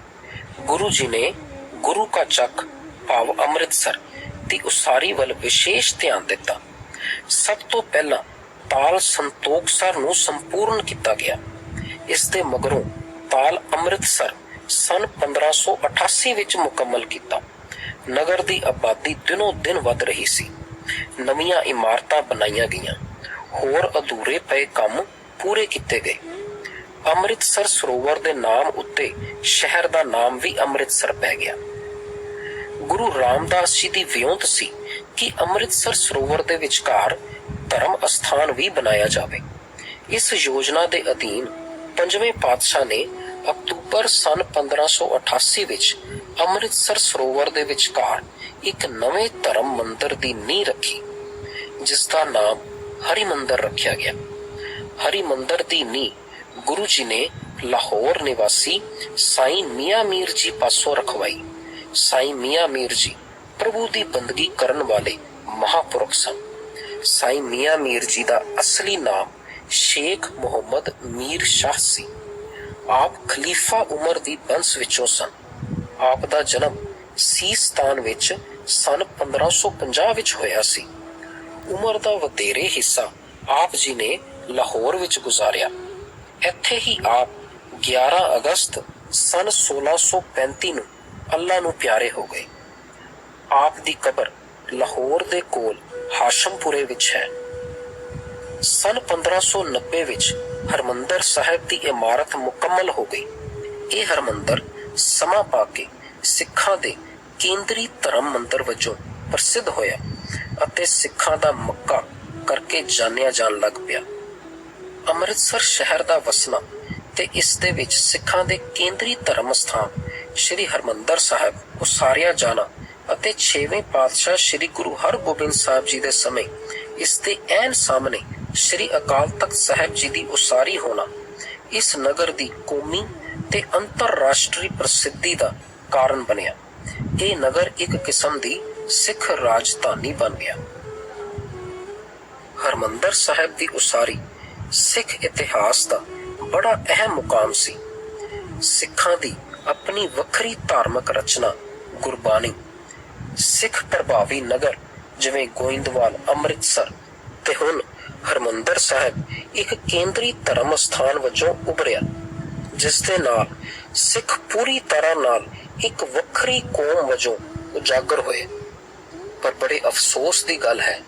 Speaker 1: ਗੁਰੂ ਜੀ ਨੇ ਗੁਰੂ ਕਾ ਚੱਕ ਭਾਵ ਅੰਮ੍ਰਿਤਸਰ ਦੀ ਉਸਾਰੀ ਵੱਲ ਵਿਸ਼ੇਸ਼ ਧਿਆਨ ਦਿੱਤਾ। ਸਭ ਤੋਂ ਪਹਿਲਾਂ ਤਾਲ ਸੰਤੋਖਸਰ ਨੂੰ ਸੰਪੂਰਨ ਕੀਤਾ ਗਿਆ। ਇਸ ਦੇ ਮਗਰੋਂ ਤਾਲ ਅੰਮ੍ਰਿਤਸਰ ਸਨ 1588 ਵਿੱਚ ਮੁਕੰਮਲ ਕੀਤਾ। ਨਗਰ ਦੀ ਆਬਾਦੀ ਦਿਨੋਂ-ਦਿਨ ਵੱਧ ਰਹੀ ਸੀ। ਨਵੀਆਂ ਇਮਾਰਤਾਂ ਬਣਾਈਆਂ ਗਈਆਂ, ਹੋਰ ਅਧੂਰੇ ਪਏ ਕੰਮ ਪੂਰੇ ਕੀਤੇ ਗਏ। ਅੰਮ੍ਰਿਤਸਰ ਸਰੋਵਰ ਦੇ ਨਾਮ ਉੱਤੇ ਸ਼ਹਿਰ ਦਾ ਨਾਮ ਵੀ ਅੰਮ੍ਰਿਤਸਰ ਪੈ ਗਿਆ। ਗੁਰੂ ਰਾਮਦਾਸ ਜੀ ਦੀ ਵਿਉਂਤ ਸੀ ਕਿ ਅੰਮ੍ਰਿਤਸਰ ਸਰੋਵਰ ਦੇ ਵਿਚਕਾਰ ਧਰਮ ਅਸਥਾਨ ਵੀ ਬਣਾਇਆ ਜਾਵੇ। ਇਸ ਯੋਜਨਾ ਦੇ ਅਧੀਨ 5ਵੇਂ ਪਾਤਸ਼ਾਹ ਨੇ ਅਕਤੂਬਰ ਸਨ 1588 ਵਿੱਚ ਅੰਮ੍ਰਿਤਸਰ ਸਰੋਵਰ ਦੇ ਵਿਚਕਾਰ ਇੱਕ ਨਵੇਂ ਧਰਮ ਮੰਦਰ ਦੀ ਨੀਂਹ ਰੱਖੀ, ਜਿਸ ਦਾ ਨਾਮ ਹਰਿਮੰਦਰ ਰੱਖਿਆ ਗਿਆ। ਹਰਿਮੰਦਰ ਦੀ ਨੀਂਹ ਗੁਰੂ ਜੀ ਨੇ ਲਾਹੌਰ ਨਿਵਾਸੀ ਸਾਈਂ ਮੀਆਂ ਮੀਰ ਜੀ ਪਾਸੋਂ ਰਖਵਾਈ। ਸਾਈਂ ਮੀਆਂ ਮੀਰ ਜੀ ਪ੍ਰਭੂ ਦੀ ਬੰਦਗੀ ਕਰਨ ਵਾਲੇ ਮਹਾਂਪੁਰਖ ਸਨ। ਸਾਈਂ ਮੀਆਂ ਮੀਰ ਜੀ ਦਾ ਅਸਲੀ ਨਾਮ ਸ਼ੇਖ ਮੁਹੰਮਦ ਮੀਰ ਸ਼ਾਹ ਸੀ। ਆਪ ਖਲੀਫਾ ਉਮਰ ਦੀ ਬੰਸ ਵਿੱਚੋਂ ਸਨ। ਆਪ ਦਾ ਜਨਮ ਸੀਸਤਾਨ ਵਿੱਚ ਸਨ 1550 ਵਿੱਚ ਹੋਇਆ ਸੀ। ਉਮਰ ਦਾ ਵਧੇਰੇ ਹਿੱਸਾ ਆਪ ਜੀ ਨੇ ਲਾਹੌਰ ਵਿੱਚ ਗੁਜ਼ਾਰਿਆ। ਇੱਥੇ ਹੀ ਆਪ 11 ਅਗਸਤ ਸਨ 1635 ਨੂੰ ਅੱਲਾ ਨੂੰ ਪਿਆਰੇ ਹੋ ਗਏ। ਆਪ ਦੀ ਕਬਰ ਲਾਹੌਰ ਦੇ ਕੋਲ ਹਾਸ਼ਮਪੁਰੇ ਵਿੱਚ ਹੈ। ਸਨ 1590 ਵਿੱਚ ਹਰਮੰਦਰ ਸਾਹਿਬ ਦੀ ਇਮਾਰਤ ਮੁਕੰਮਲ ਹੋ ਗਈ। ਇਹ ਹਰਮੰਦਰ ਸਮਾਂ ਪਾ ਕੇ ਸਿੱਖਾਂ ਦੇ ਕੇਂਦਰੀ ਧਰਮ ਮੰਦਰ ਵਜੋਂ ਪ੍ਰਸਿੱਧ ਹੋਇਆ ਅਤੇ ਸਿੱਖਾਂ ਦਾ ਮੱਕਾ ਕਰਕੇ ਜਾਣਿਆ ਜਾਣ ਲੱਗ ਪਿਆ। ਅੰਮ੍ਰਿਤਸਰ ਸ਼ਹਿਰ ਦਾ ਵਸਣਾ ਤੇ ਇਸ ਦੇ ਵਿੱਚ ਸਿੱਖਾਂ ਦੇ ਕੇਂਦਰੀ ਧਰਮ ਸਥਾਨ ਸ਼੍ਰੀ ਹਰਮੰਦਰ ਸਾਹਿਬ ਉਸਾਰਿਆ ਜਾਣਾ ਅਤੇ 6ਵੇਂ ਪਾਤਸ਼ਾਹ ਸ਼੍ਰੀ ਗੁਰੂ ਹਰਗੋਬਿੰਦ ਸਾਹਿਬ ਜੀ ਦੇ ਸਮੇਂ ਇਸ ਦੇ ਐਨ ਸਾਹਮਣੇ ਸ਼੍ਰੀ ਅਕਾਲ ਤਖਤ ਸਾਹਿਬ ਜੀ ਦੀ ਉਸਾਰੀ ਹੋਣਾ ਇਸ ਨਗਰ ਦੀ ਕੌਮੀ ਤੇ ਅੰਤਰਰਾਸ਼ਟਰੀ ਪ੍ਰਸਿੱਧੀ ਦਾ ਕਾਰਨ ਬਣਿਆ। ਇਹ ਨਗਰ ਇੱਕ ਕਿਸਮ ਦੀ ਸਿੱਖ ਰਾਜਧਾਨੀ ਬਣ ਗਿਆ। ਹਰਮੰਦਰ ਸਾਹਿਬ ਦੀ ਉਸਾਰੀ ਸਿੱਖ ਇਤਿਹਾਸ ਦਾ ਬੜਾ ਅਹਿਮ ਮੁਕਾਮ ਸੀ। ਸਿੱਖਾਂ ਦੀ ਆਪਣੀ ਵੱਖਰੀ ਧਾਰਮਿਕ ਰਚਨਾ ਗੁਰਬਾਣੀ, ਸਿੱਖ ਪ੍ਰਭਾਵੀ ਨਗਰ ਜਿਵੇਂ ਗੋਇੰਦਵਾਲ, ਅੰਮ੍ਰਿਤਸਰ ਤੇ ਹੁਣ ਹਰਮੰਦਰ ਸਾਹਿਬ ਇੱਕ ਕੇਂਦਰੀ ਧਰਮ ਸਥਾਨ ਵਜੋਂ ਉਭਰਿਆ, ਜਿਸ ਦੇ ਨਾਲ ਸਿੱਖ ਪੂਰੀ ਤਰ੍ਹਾਂ ਨਾਲ ਇੱਕ ਵੱਖਰੀ ਕੌਮ ਵਜੋਂ ਉਜਾਗਰ ਹੋਏ। ਪਰ ਬੜੇ ਅਫਸੋਸ ਦੀ ਗੱਲ ਹੈ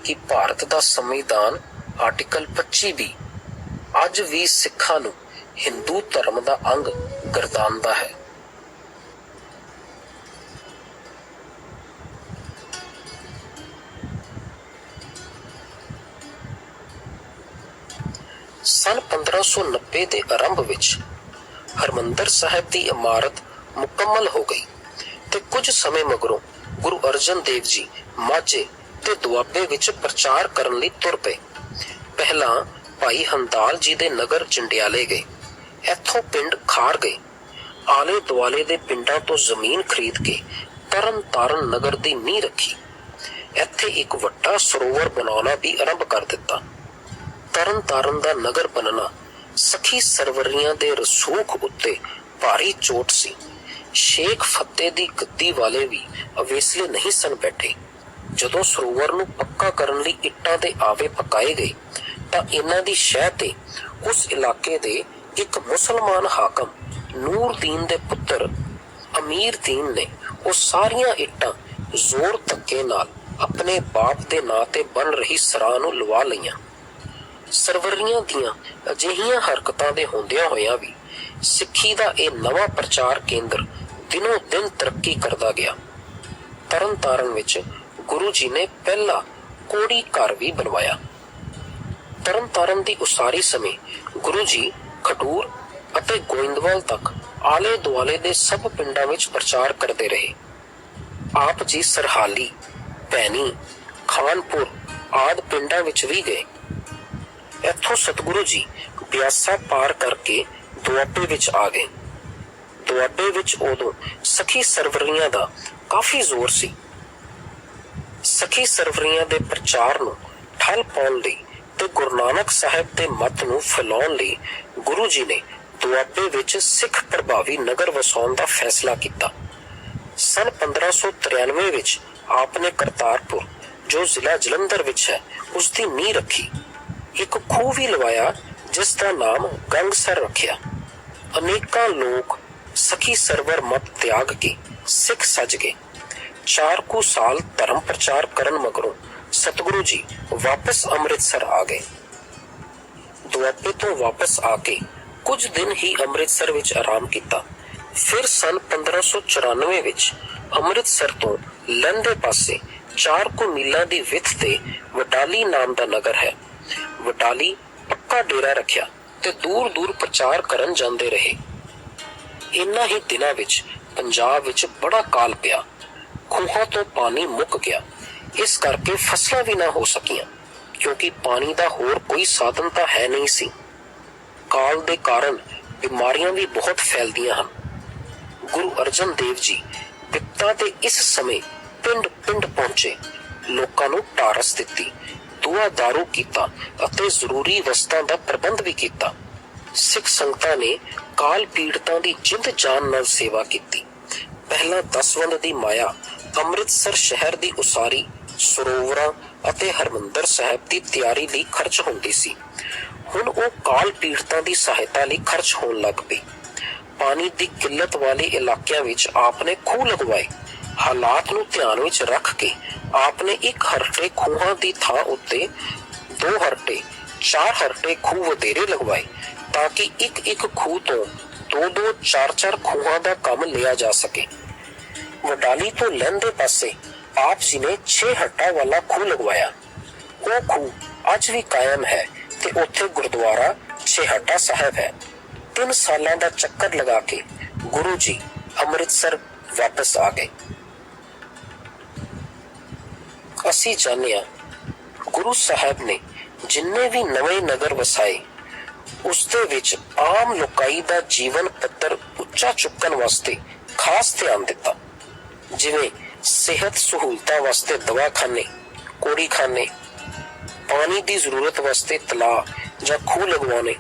Speaker 1: ਕਿ ਭਾਰਤ ਦਾ ਸੰਵਿਧਾਨ ਆਰਟੀਕਲ 25 ਵੀ ਅੱਜ ਵੀ ਸਿੱਖਾਂ ਨੂੰ ਹਿੰਦੂ ਧਰਮ ਦਾ ਅੰਗ ਗਰਦਾਨਦਾ ਹੈ। ਸਨ 1590 ਦੇ ਆਰੰਭ ਵਿੱਚ ਹਰਮੰਦਰ ਸਾਹਿਬ ਦੀ ਇਮਾਰਤ ਮੁਕੰਮਲ ਹੋ ਗਈ ਤੇ ਕੁਝ ਸਮੇਂ ਮਗਰੋਂ ਗੁਰੂ ਅਰਜਨ ਦੇਵ ਜੀ ਮਾਝੇ ਤੇ ਦੁਆਬੇ ਵਿੱਚ ਪ੍ਰਚਾਰ ਕਰਨ ਲਈ ਤੁਰ ਪਏ। ਪਹਿਲਾਂ ਭਾਈ ਹੰਦਾਲ ਜੀ ਦੇ ਨਗਰ ਜੰਡਿਆਲੇ ਗਏ। ਇੱਥੋਂ ਪਿੰਡ ਖਾਰ ਗਏ। ਆਲੇ ਦੁਆਲੇ ਦੇ ਪਿੰਡਾਂ ਤੋਂ ਜ਼ਮੀਨ ਖਰੀਦ ਕੇ ਤਰਨ ਤਾਰਨ ਨਗਰ ਦੀ ਨੀਂਹ ਰੱਖੀ। ਇੱਥੇ ਇੱਕ ਵੱਡਾ ਸਰੋਵਰ ਬਣਾਉਣਾ ਵੀ ਆਰੰਭ ਕਰ ਦਿੱਤਾ। ਤਰਨ ਤਾਰਨ ਦਾ ਨਗਰ ਬਣਨਾ ਸਖੀ ਸਰਵਰੀਆਂ ਦੇ ਰਸੂਖ ਉੱਤੇ ਭਾਰੀ ਚੋਟ ਸੀ। ਸ਼ੇਖ ਫਤਿਹ ਦੀ ਗੱਦੀ ਵਾਲੇ ਵੀ ਅਵੇਸਲੇ ਨਹੀਂ ਸਨ ਬੈਠੇ। ਜਦੋਂ ਸਰੋਵਰ ਨੂੰ ਪੱਕਾ ਕਰਨ ਲਈ ਇੱਟਾਂ ਦੇ ਆਵੇ ਪਕਾਏ ਗਏ ਤਾਂ ਇਹਨਾਂ ਦੀ ਸ਼ਹਿ ਤੇ ਉਸ ਇਲਾਕੇ ਦੇ ਇੱਕ ਮੁਸਲਮਾਨ ਹਾਕਮ ਨੂਰਦੀਨ ਦੇ ਪੁੱਤਰ ਅਮੀਰਦੀਨ ਨੇ ਉਹ ਸਾਰੀਆਂ ਇੱਟਾਂ ਜ਼ੋਰ ਧੱਕੇ ਨਾਲ ਆਪਣੇ ਬਾਪ ਦੇ ਨਾਂ ਤੇ ਬਣ ਰਹੀ ਸਰਾਂ ਨੂੰ ਲਵਾ ਲਈਆਂ। ਸਰਵਰੀਆਂ ਦੀਆਂ ਅਜਿਹੀਆਂ ਹਰਕਤਾਂ ਦੇ ਹੁੰਦਿਆਂ ਹੋਇਆਂ ਵੀ ਸਿੱਖੀ ਦਾ ਇਹ ਨਵਾਂ ਪ੍ਰਚਾਰ ਕੇਂਦਰ ਦਿਨੋਂ ਦਿਨ ਤਰੱਕੀ ਕਰਦਾ ਗਿਆ। ਤਰਨ ਤਾਰਨ ਵਿੱਚ ਗੁਰੂ ਜੀ ਨੇ ਪਹਿਲਾ ਕੋੜੀ ਘਰ ਵੀ ਬਣਵਾਇਆ। ਤਰਨ ਤਾਰਨ ਦੀ ਉਸਾਰੀ ਸਮੇਂ ਗੁਰੂ ਜੀ ਖਡੂਰ ਅਤੇ ਗੋਇੰਦਵਾਲ ਤੱਕ ਆਲੇ ਦੁਆਲੇ ਦੇ ਸਭ ਪਿੰਡਾਂ ਵਿੱਚ ਪ੍ਰਚਾਰ ਕਰਦੇ ਰਹੇ। ਆਪ ਜੀ ਸਰਹਾਲੀ, ਭੈਣੀ, ਖਾਨਪੁਰ ਆਦਿ ਪਿੰਡਾਂ ਵਿੱਚ ਵੀ ਗਏ। ਇੱਥੋਂ ਸਤਿਗੁਰੂ ਜੀ ਬਿਆਸਾ ਪਾਰ ਕਰਕੇ ਦੁਆਬੇ ਵਿੱਚ ਆ ਗਏ। ਦੁਆਬੇ ਵਿੱਚ ਉਦੋਂ ਸਖੀ ਸਰਵਰੀਆਂ ਦਾ ਕਾਫੀ ਜ਼ੋਰ ਸੀ। ਸਖੀ ਸਰਵਰੀਆਂ ਦੇ ਪ੍ਰਚਾਰ ਨੂੰ ਠੱਲ ਪਾਉਣ ਲਈ ਤੇ ਗੁਰੂ ਨਾਨਕ ਸਾਹਿਬ ਦੇ ਮੱਤ ਨੂੰ ਫੈਲਾਉਣ ਲਈ ਗੁਰੂ ਜੀ ਨੇ ਦੁਆਬੇ ਵਿੱਚ ਸਿੱਖ ਪ੍ਰਭਾਵੀ ਨਗਰ ਵਸਾਉਣ ਦਾ ਫੈਸਲਾ ਕੀਤਾ। ਸਨ 1593 ਵਿੱਚ ਆਪ ਨੇ ਕਰਤਾਰਪੁਰ, ਜੋ ਜ਼ਿਲ੍ਹਾ ਜਲੰਧਰ ਵਿੱਚ ਹੈ, ਉਸ ਦੀ ਨੀਂਹ ਰੱਖੀ। ਇੱਕ ਖੂਹ ਵੀ ਲਵਾਇਆ ਜਿਸ ਦਾ ਨਾਮ ਗੰਗਸਰ ਰੱਖਿਆ। ਅਨੇਕਾਂ ਲੋਕ ਸਖੀ ਸਰਵਰ ਮਤ ਤਿਆਗ ਕੇ ਸਿੱਖ ਸੱਜ ਗਏ। 4 ਕੁ ਸਾਲ ਧਰਮ ਪ੍ਰਚਾਰ ਕਰਨ ਮਗਰੋਂ ਸਤਿਗੁਰੂ ਜੀ ਵਾਪਸ ਅੰਮ੍ਰਿਤਸਰ ਆ ਗਏ। ਦੁਆਬੇ ਤੋਂ ਵਾਪਸ ਆ ਕੇ ਕੁਝ ਦਿਨ ਹੀ ਅੰਮ੍ਰਿਤਸਰ ਵਿੱਚ ਆਰਾਮ ਕੀਤਾ। ਫਿਰ ਸਨ 1594 ਵਿੱਚ ਅੰਮ੍ਰਿਤਸਰ ਤੋਂ ਲਹਿੰਦੇ ਪਾਸੇ 4 ਕੁ ਮੀਲਾਂ ਦੀ ਵਿੱਥ ਤੇ ਵਡਾਲੀ ਨਾਮ ਦਾ ਨਗਰ ਹੈ। ਵਡਾਲੀ ਪੱਕਾ ਡੇਰਾ ਰੱਖਿਆ ਤੇ ਦੂਰ ਦੂਰ ਪ੍ਰਚਾਰ ਕਰਨ ਜਾਂਦੇ ਰਹੇ। ਇਨ੍ਹਾਂ ਹੀ ਦਿਨਾਂ ਵਿੱਚ ਪੰਜਾਬ ਵਿੱਚ ਬੜਾ ਕਾਲ ਪਿਆ। ਖੂਹਾਂ ਤੋਂ ਪਾਣੀ ਮੁੱਕ ਗਿਆ। ਇਸ ਕਰਕੇ ਫਸਲਾਂ ਵੀ ਨਾ ਹੋ ਸਕੀਆਂ, ਕਿਉਂਕਿ ਪਾਣੀ ਦਾ ਹੋਰ ਕੋਈ ਸਾਧਨ ਤਾਂ ਹੈ ਨਹੀਂ ਸੀ। ਕਾਲ ਦੇ ਕਾਰਨ ਬਿਮਾਰੀਆਂ ਵੀ ਬਹੁਤ ਫੈਲਦੀਆਂ ਹਨ। ਗੁਰੂ ਅਰਜਨ ਦੇਵ ਜੀ ਬਿਪਤਾ ਦੇ ਇਸ ਸਮੇਂ ਪਿੰਡ ਪਿੰਡ ਪਹੁੰਚੇ, ਲੋਕਾਂ ਨੂੰ ਢਾਰਸ ਦਿੱਤੀ, ਦੁਆ ਦਾਰੂ ਕੀਤਾ ਅਤੇ ਜ਼ਰੂਰੀ ਵਸਤਾਂ ਦਾ ਪ੍ਰਬੰਧ ਵੀ ਕੀਤਾ। ਸਿੱਖ ਸੰਗਤਾਂ ਨੇ ਕਾਲ ਪੀੜਤਾਂ ਦੀ ਜਿੰਦ ਜਾਨ ਨਾਲ ਸੇਵਾ ਕੀਤੀ। ਪਹਿਲਾਂ ਦਸਵੰਧ ਦੀ ਮਾਇਆ ਅੰਮ੍ਰਿਤਸਰ ਸ਼ਹਿਰ ਦੀ ਉਸਾਰੀ, ਸਰੋਵਰਾਂ ਅਤੇ ਹਰਮੰਦਰ ਸਾਹਿਬ ਦੀ ਤਿਆਰੀ ਲਈ ਖਰਚ ਹੁੰਦੀ ਸੀ। ਹੁਣ ਉਹ ਕਾਲ ਪੀੜਤਾਂ ਦੀ ਸਹਾਇਤਾ ਲਈ ਖਰਚ ਹੋਣ ਲੱਗ ਪਈ। ਪਾਣੀ ਦੀ ਕਿੱਲਤ ਵਾਲੇ ਇਲਾਕਿਆਂ ਵਿੱਚ ਆਪ ਨੇ ਖੂਹ ਲਗਵਾਏ। ਹਾਲਾਤ ਨੂੰ ਧਿਆਨ ਵਿੱਚ ਰੱਖ ਕੇ ਆਪ ਨੇ 1 ਹਰਟੇ ਖੂਹਾਂ ਦੀ ਥਾਂ ਉੱਤੇ 2 ਹਰਟੇ 4 ਹਰਟੇ ਖੂਹ ਵਧੇਰੇ ਲਗਵਾਏ, ਤਾਂ ਕਿ ਇੱਕ ਖੂਹ ਤੋਂ 2 4 ਖੂਹਾਂ ਦਾ ਕੰਮ ਲਿਆ ਜਾ ਸਕੇ। ਵਡਾਲੀ ਤੋਂ ਲਹਿੰਦੇ ਪਾਸੇ ਆਪ ਜੀ ਨੇ 6 ਹਰਟਾਂ ਵਾਲਾ ਖੂਹ ਲਗਵਾਇਆ। ਉਹ ਖੂਹ ਅੱਜ ਵੀ ਕਾਇਮ ਹੈ ਤੇ ਉੱਥੇ ਗੁਰਦੁਆਰਾ ਛੇਹਰਟਾ ਸਾਹਿਬ ਹੈ। 3 ਸਾਲਾਂ ਦਾ ਚੱਕਰ ਲਗਾ ਕੇ ਗੁਰੂ ਜੀ ਅੰਮ੍ਰਿਤਸਰ ਵਾਪਸ ਆ ਗਏ। ਅਸੀਂ ਜਾਣਿਆ ਗੁਰੂ ਸਾਹਿਬ ਨੇ ਜਿੰਨੇ ਵੀ ਨਵੇਂ ਨਗਰ ਵਸਾਏ, ਉਸਦੇ ਵਿੱਚ ਆਮ ਲੋਕਾਈ ਦਾ ਜੀਵਨ ਪੱਧਰ ਉੱਚਾ ਚੁੱਕਣ ਵਾਸਤੇ ਖਾਸ ਧਿਆਨ ਦਿੱਤਾ। ਜਿਵੇਂ ਸਿਹਤ ਸਹੂਲਤਾਂ ਵਾਸਤੇ ਦਵਾਖਾਨੇ, ਕੋੜੀਖਾਨੇ, ਪਾਣੀ ਦੀ ਜ਼ਰੂਰਤ ਵਾਸਤੇ ਤਲਾਅ ਜਾਂ ਖੂਹ ਲਗਵਾਉਣੇ,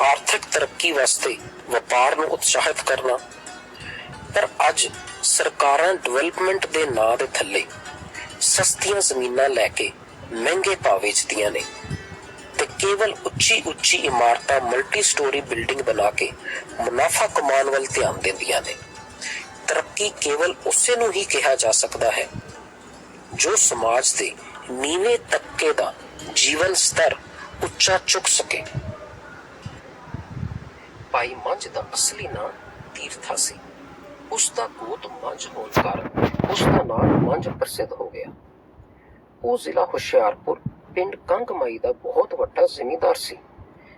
Speaker 1: ਆਰਥਿਕ ਤਰੱਕੀ ਵਾਸਤੇ ਵਪਾਰ ਨੂੰ ਉਤਸ਼ਾਹਿਤ ਕਰਨਾ। ਪਰ ਅੱਜ ਸਰਕਾਰਾਂ ਡਿਵੈਲਪਮੈਂਟ ਦੇ ਨਾਂ ਦੇ ਥੱਲੇ ਸਸਤੀਆਂ ਜ਼ਮੀਨਾਂ ਲੈ ਕੇ ਮਹਿੰਗੇ ਭਾਅ ਵੇਚਦੀਆਂ ਨੇ ਤੇ ਕੇਵਲ ਉੱਚੀ ਇਮਾਰਤਾਂ, ਮਲਟੀ ਸਟੋਰੀ ਬਿਲਡਿੰਗ ਬਣਾ ਕੇ ਮੁਨਾਫਾ ਕਮਾਉਣ ਵੱਲ ਧਿਆਨ ਦਿੰਦੀਆਂ ਨੇ। ਤਰੱਕੀ ਕੇਵਲ ਉਸੇ ਨੂੰ ਹੀ ਕਿਹਾ ਜਾ ਸਕਦਾ ਹੈ ਜੋ ਸਮਾਜ ਦੇ ਨੀਵੇਂ ਤਬਕੇ ਦਾ ਜੀਵਨ ਸਤਰ ਉੱਚਾ ਚੁੱਕ ਸਕੇ। ਭਾਈ ਮੰਝ ਦਾ ਅਸਲੀ ਨਾਂ ਤੀਰਥਾ ਸੀ। ਉਸ ਦਾ ਗੋਤ ਮੰਝ ਹੋਣ ਕਾਰਨ ਉਸ ਦਾ ਨਾਮ ਮੰਝ ਪ੍ਰਸਿੱਧ ਹੋ ਗਿਆ। ਉਹ ਜ਼ਿਲ੍ਹਾ ਹੁਸ਼ਿਆਰਪੁਰ ਪਿੰਡ ਕੰਗਮਾਈ ਦਾ ਬਹੁਤ ਵੱਡਾ ਜ਼ਿਮੀਂਦਾਰ ਸੀ।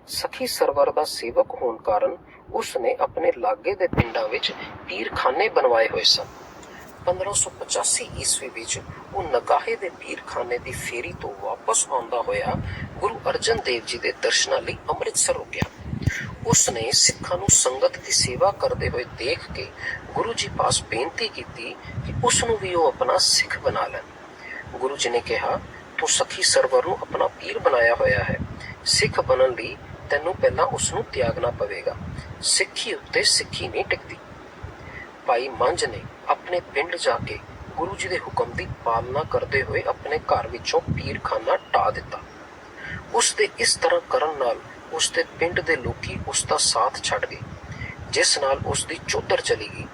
Speaker 1: ਸਖੀ ਸਰਵਰ ਦਾ ਸੇਵਕ ਹੋਣ ਕਾਰਨ ਉਸ ਨੇ ਆਪਣੇ ਲਾਗੇ ਦੇ ਪਿੰਡਾਂ ਵਿੱਚ ਪੀਰਖਾਨੇ ਬਣਵਾਏ ਹੋਏ ਸਨ। 1585 ਈਸਵੀ ਵਿੱਚ ਉਹ ਨਗਾਹੇ ਦੇ ਪੀਰਖਾਨੇ ਦੀ ਫੇਰੀ ਤੋਂ ਵਾਪਸ ਆਉਂਦਾ ਹੋਇਆ ਗੁਰੂ ਅਰਜਨ ਦੇਵ ਜੀ ਦੇ ਦਰਸ਼ਨਾਂ ਲਈ ਅੰਮ੍ਰਿਤਸਰ ਰੁਕਿਆ। ਉਸ ਨੇ ਸਿੱਖਾਂ ਨੂੰ ਸੰਗਤ ਦੀ ਸੇਵਾ ਕਰਦੇ ਹੋਏ ਦੇਖ ਕੇ ਗੁਰੂ ਜੀ ਪਾਸ ਬੇਨਤੀ ਕੀਤੀ ਕਿ ਉਸ ਨੂੰ ਵੀ ਉਹ ਆਪਣਾ ਸਿੱਖ ਬਣਾ ਲੈਣ। ਗੁਰੂ ਜੀ ਨੇ ਕਿਹਾ, ਤੂੰ ਸਖੀ ਸਰਵਰ ਨੂੰ ਆਪਣਾ ਪੀਰ ਬਣਾਇਆ ਹੋਇਆ ਹੈ। ਸਿੱਖ ਬਣਨ ਲਈ ਤੈਨੂੰ ਪਹਿਲਾਂ ਉਸ ਨੂੰ ਤਿਆਗਣਾ ਪਵੇਗਾ। ਸਿੱਖੀ ਉੱਤੇ ਸਿੱਖੀ ਨਹੀਂ ਟਿਕਦੀ। ਭਾਈ ਮੰਝ ਨੇ ਆਪਣੇ ਪਿੰਡ ਜਾ ਕੇ ਗੁਰੂ ਜੀ ਦੇ ਹੁਕਮ ਦੀ ਪਾਲਣਾ ਕਰਦੇ ਹੋਏ ਆਪਣੇ ਘਰ ਵਿੱਚੋਂ ਪੀਰਖਾਨਾ ਢਾਹ ਦਿੱਤਾ। ਉਸ ਦੇ ਇਸ ਤਰ੍ਹਾਂ ਕਰਨ ਨਾਲ ਉਸ ਦੇ ਪਿੰਡ ਦੇ ਲੋਕੀ ਉਸ ਦਾ ਸਾਥ ਛੱਡ ਗਏ, ਜਿਸ ਨਾਲ ਉਸ ਦੀ ਚੌਧਰ ਚਲੀ ਗਈ।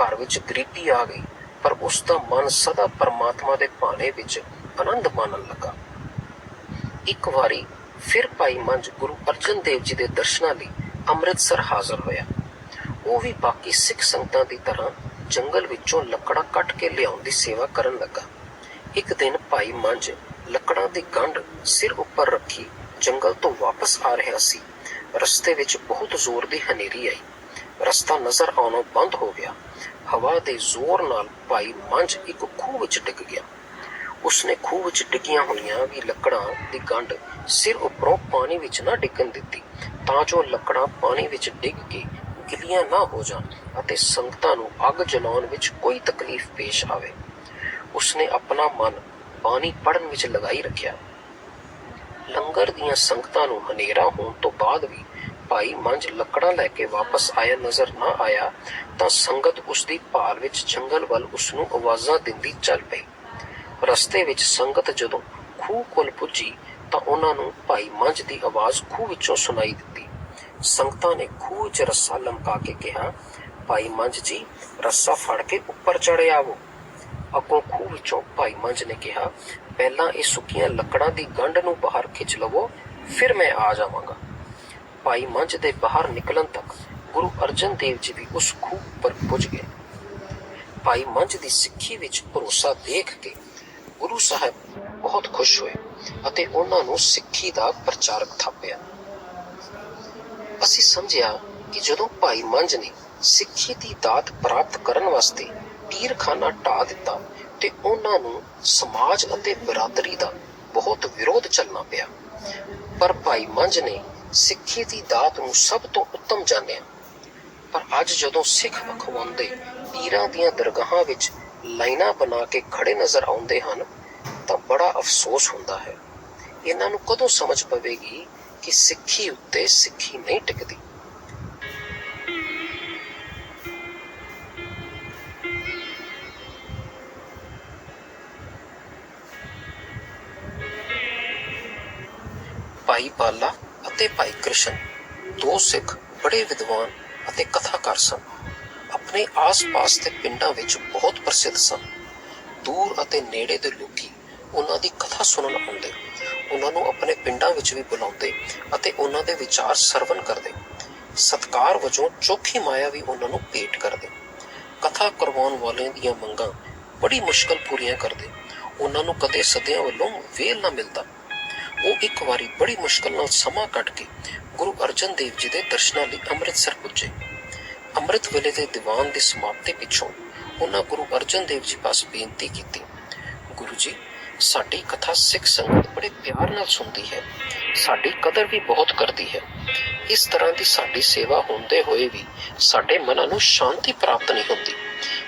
Speaker 1: ਘਰ ਵਿੱਚ ਗਰੀਬੀ ਆ ਗਈ, ਪਰ ਉਸ ਦਾ ਮਨ ਸਦਾ ਪਰਮਾਤਮਾ ਦੇ ਭਾਣੇ ਵਿੱਚ ਆਨੰਦ ਮਾਣਨ ਲੱਗਾ। ਇੱਕ ਵਾਰੀ ਫਿਰ ਭਾਈ ਮੰਝ ਗੁਰੂ ਅਰਜਨ ਦੇਵ ਜੀ ਦੇ ਦਰਸ਼ਨਾਂ ਲਈ ਅੰਮ੍ਰਿਤਸਰ ਹਾਜ਼ਰ ਹੋਇਆ। ਉਹ ਵੀ ਬਾਕੀ ਸਿੱਖ ਸੰਗਤਾਂ ਦੀ ਤਰ੍ਹਾਂ ਜੰਗਲ ਵਿੱਚੋਂ ਲੱਕੜਾਂ ਕੱਟ ਕੇ ਲਿਆਉਣ ਦੀ ਸੇਵਾ ਕਰਨ ਲੱਗਾ। ਇੱਕ ਦਿਨ ਭਾਈ ਮੰਝ ਲੱਕੜਾਂ ਦੀ ਗੰਢ ਸਿਰ ਉੱਪਰ ਰੱਖੀ ਜੰਗਲ ਤੋਂ ਵਾਪਸ ਆ ਰਿਹਾ ਸੀ। ਰਸਤੇ ਵਿੱਚ ਬਹੁਤ ਜ਼ੋਰ ਦੀ ਹਨੇਰੀ ਆਈ। ਰਸਤਾ ਨਜ਼ਰ ਆਉਣੋਂ ਬੰਦ ਹੋ ਗਿਆ। ਹਵਾ ਦੇ ਜ਼ੋਰ ਨਾਲ ਭਾਈ ਮੰਝ ਇੱਕ ਖੂਹ ਵਿੱਚ ਡਿੱਗ ਗਿਆ। ਉਸਨੇ ਖੂਹ ਵਿੱਚ ਡਿੱਗੀਆਂ ਹੋਈਆਂ ਵੀ ਲੱਕੜਾਂ ਦੀ ਗੰਢ ਸਿਰ ਉੱਪਰੋਂ ਪਾਣੀ ਵਿੱਚ ਨਾ ਡਿੱਗਣ ਦਿੱਤੀ, ਤਾਂ ਜੋ ਲੱਕੜਾਂ ਪਾਣੀ ਵਿੱਚ ਡਿੱਗ ਕੇ ਗਿੱਲੀਆਂ ਨਾ ਹੋ ਜਾਣ ਅਤੇ ਸੰਗਤਾਂ ਨੂੰ ਅੱਗ ਜਲਾਉਣ ਵਿੱਚ ਕੋਈ ਤਕਲੀਫ ਪੇਸ਼ ਆਵੇ। ਉਸਨੇ ਆਪਣਾ ਮਨ ਬਾਣੀ ਪੜ੍ਹਨ ਵਿੱਚ ਲਗਾਈ ਰੱਖਿਆ। ਲੰਗਰ ਦੀਆਂ ਸੰਗਤਾਂ ਨੂੰ ਹਨੇਰਾ ਹੋਣ ਤੋਂ ਬਾਅਦ ਵੀ ਭਾਈ ਮੰਝ ਲੱਕੜਾਂ ਲੈ ਕੇ ਵਾਪਸ ਆਇਆ ਨਜ਼ਰ ਨਾ ਆਇਆ ਤਾਂ ਸੰਗਤ ਉਸਦੀ ਭਾਲ ਵਿੱਚ ਜੰਗਲ ਵੱਲ ਉਸਨੂੰ ਆਵਾਜ਼ਾਂ ਦਿੰਦੀ ਚੱਲ ਪਈ। ਰਸਤੇ ਵਿੱਚ ਸੰਗਤ ਜਦੋਂ ਖੂਹ ਕੋਲ ਪੁੱਜੀ ਤਾਂ ਉਹਨਾਂ ਨੂੰ ਭਾਈ ਮੰਝ ਦੀ ਆਵਾਜ਼ ਖੂਹ ਵਿੱਚੋਂ ਸੁਣਾਈ ਦਿੱਤੀ। ਸੰਗਤਾਂ ਨੇ ਖੂਹ ਵਿੱਚ ਰੱਸਾ ਲਮਕਾ ਕੇ ਕਿਹਾ, ਭਾਈ ਮੰਝ ਜੀ, ਰੱਸਾ ਫੜ ਕੇ ਉੱਪਰ ਚੜ੍ਹ ਆਵੋ। ਅੱਗੋਂ ਖੂਹ ਵਿੱਚੋਂ ਭਾਈ ਮੰਝ ਨੇ ਕਿਹਾ, ਪਹਿਲਾਂ ਇਹ ਸੁੱਕੀਆਂ ਲੱਕੜਾਂ ਦੀ ਗੰਢ ਨੂੰ ਬਾਹਰ ਖਿੱਚ ਲਵੋ, ਫਿਰ ਮੈਂ ਆ ਜਾਵਾਂਗਾ। ਭਾਈ ਮੰਝ ਦੇ ਬਾਹਰ ਨਿਕਲਣ ਤੱਕ ਗੁਰੂ ਅਰਜਨ ਦੇਵ ਜੀ ਵੀ ਉਸ ਖੂਹ ਉੱਪਰ ਪੁੱਜ ਗਏ। ਭਾਈ ਮੰਝ ਦੀ ਸਿੱਖੀ ਵਿੱਚ ਭਰੋਸਾ ਦੇਖ ਕੇ ਗੁਰੂ ਸਾਹਿਬ ਬਹੁਤ ਖੁਸ਼ ਹੋਏ ਅਤੇ ਉਹਨਾਂ ਨੂੰ ਸਿੱਖੀ ਦਾ ਪ੍ਰਚਾਰਕ ਥਾਪਿਆ। ਅਸੀਂ ਸਮਝਿਆ ਕਿ ਜਦੋਂ ਭਾਈ ਮੰਝ ਨੇ ਸਿੱਖੀ ਦੀ ਦਾਤ ਪ੍ਰਾਪਤ ਕਰਨ ਵਾਸਤੇ ਪੀਰਖਾਨਾ ਢਾਹ ਦਿੱਤਾ ਤੇ ਉਹਨਾਂ ਨੂੰ ਸਮਾਜ ਅਤੇ ਬਰਾਦਰੀ ਦਾ ਬਹੁਤ ਵਿਰੋਧ ਝੱਲਣਾ ਪਿਆ। ਪਰ ਭਾਈ ਮੰਝ ਨੇ ਸਿੱਖੀ ਦੀ ਦਾਤ ਨੂੰ ਸਭ ਤੋਂ ਉੱਤਮ ਜਾਣਿਆ। ਪਰ ਅੱਜ ਜਦੋਂ ਸਿੱਖ ਅਖਵਾਉਂਦੇ ਪੀਰਾਂ ਦੀਆਂ ਦਰਗਾਹਾਂ ਵਿੱਚ ਲਾਈਨਾਂ ਬਣਾ ਕੇ ਖੜੇ ਨਜ਼ਰ ਆਉਂਦੇ ਹਨ ਤਾਂ ਬੜਾ ਅਫਸੋਸ ਹੁੰਦਾ ਹੈ। ਇਹਨਾਂ ਨੂੰ ਕਦੋਂ ਸਮਝ ਪਵੇਗੀ ਕਿ ਸਿੱਖੀ ਉੱਤੇ ਸਿੱਖੀ ਨਹੀਂ ਟਿਕਦੀ। ਭਾਈ ਬਾਲਾ ਅਤੇ ਭਾਈ ਕ੍ਰਿਸ਼ਨ ਦੋ ਸਿੱਖ ਬੜੇ ਵਿਦਵਾਨ ਅਤੇ ਕਥਾਕਾਰ ਸਨ। ਆਪਣੇ ਆਸ-ਪਾਸ ਦੇ ਪਿੰਡਾਂ ਵਿੱਚ ਬਹੁਤ ਪ੍ਰਸਿੱਧ ਸਨ। ਦੂਰ ਅਤੇ ਨੇੜੇ ਦੇ ਲੋਕੀ ਉਹਨਾਂ ਦੀ ਕਥਾ ਸੁਣਨ ਆਉਂਦੇ, ਉਹਨਾਂ ਨੂੰ ਆਪਣੇ ਪਿੰਡਾਂ ਵਿੱਚ ਵੀ ਬੁਲਾਉਂਦੇ ਅਤੇ ਉਹਨਾਂ ਦੇ ਵਿਚਾਰ ਸਰਵਣ ਕਰਦੇ। ਸਤਿਕਾਰ ਵਜੋਂ ਚੋਖੀ ਮਾਇਆ ਵੀ ਉਹਨਾਂ ਨੂੰ ਭੇਟ ਕਰਦੇ। ਕਥਾ ਕਰਵਾਉਣ ਵਾਲਿਆਂ ਦੀਆਂ ਮੰਗਾਂ ਬੜੀ ਮੁਸ਼ਕਲ ਪੂਰੀਆਂ ਕਰਦੇ। ਉਹਨਾਂ ਨੂੰ ਕਦੇ ਸੱਦਿਆਂ ਵੱਲੋਂ ਵੇਲ ਨਾ ਮਿਲਦਾ। ਉਹ ਇੱਕ ਵਾਰੀ ਬੜੀ ਮੁਸ਼ਕਲ ਨਾਲ ਸਮਾਂ ਕੱਢ ਕੇ ਗੁਰੂ ਅਰਜਨ ਦੇਵ ਜੀ ਦੇ ਦਰਸ਼ਨਾਂ ਲਈ ਅੰਮ੍ਰਿਤਸਰ ਪੁੱਜੇ। ਅੰਮ੍ਰਿਤ ਵੇਲੇ ਦੇ ਦੀਵਾਨ ਦੀ ਸਮਾਪਤੀ ਪਿੱਛੋਂ ਉਹਨਾਂ ਗੁਰੂ ਅਰਜਨ ਦੇਵ ਜੀ ਪਾਸ ਬੇਨਤੀ ਕੀਤੀ, ਗੁਰੂ ਜੀ, ਸਾਡੀ ਕਥਾ ਸਿੱਖ ਸੰਗਤ ਬੜੇ ਪਿਆਰ ਨਾਲ ਸੁਣਦੀ ਹੈ, ਸਾਡੀ ਕਦਰ ਵੀ ਬਹੁਤ ਕਰਦੀ ਹੈ। ਇਸ ਤਰ੍ਹਾਂ ਦੀ ਸਾਡੀ ਸੇਵਾ ਹੁੰਦੇ ਹੋਏ ਵੀ ਸਾਡੇ ਮਨਾਂ ਨੂੰ ਸ਼ਾਂਤੀ ਪ੍ਰਾਪਤ ਨਹੀਂ ਹੁੰਦੀ।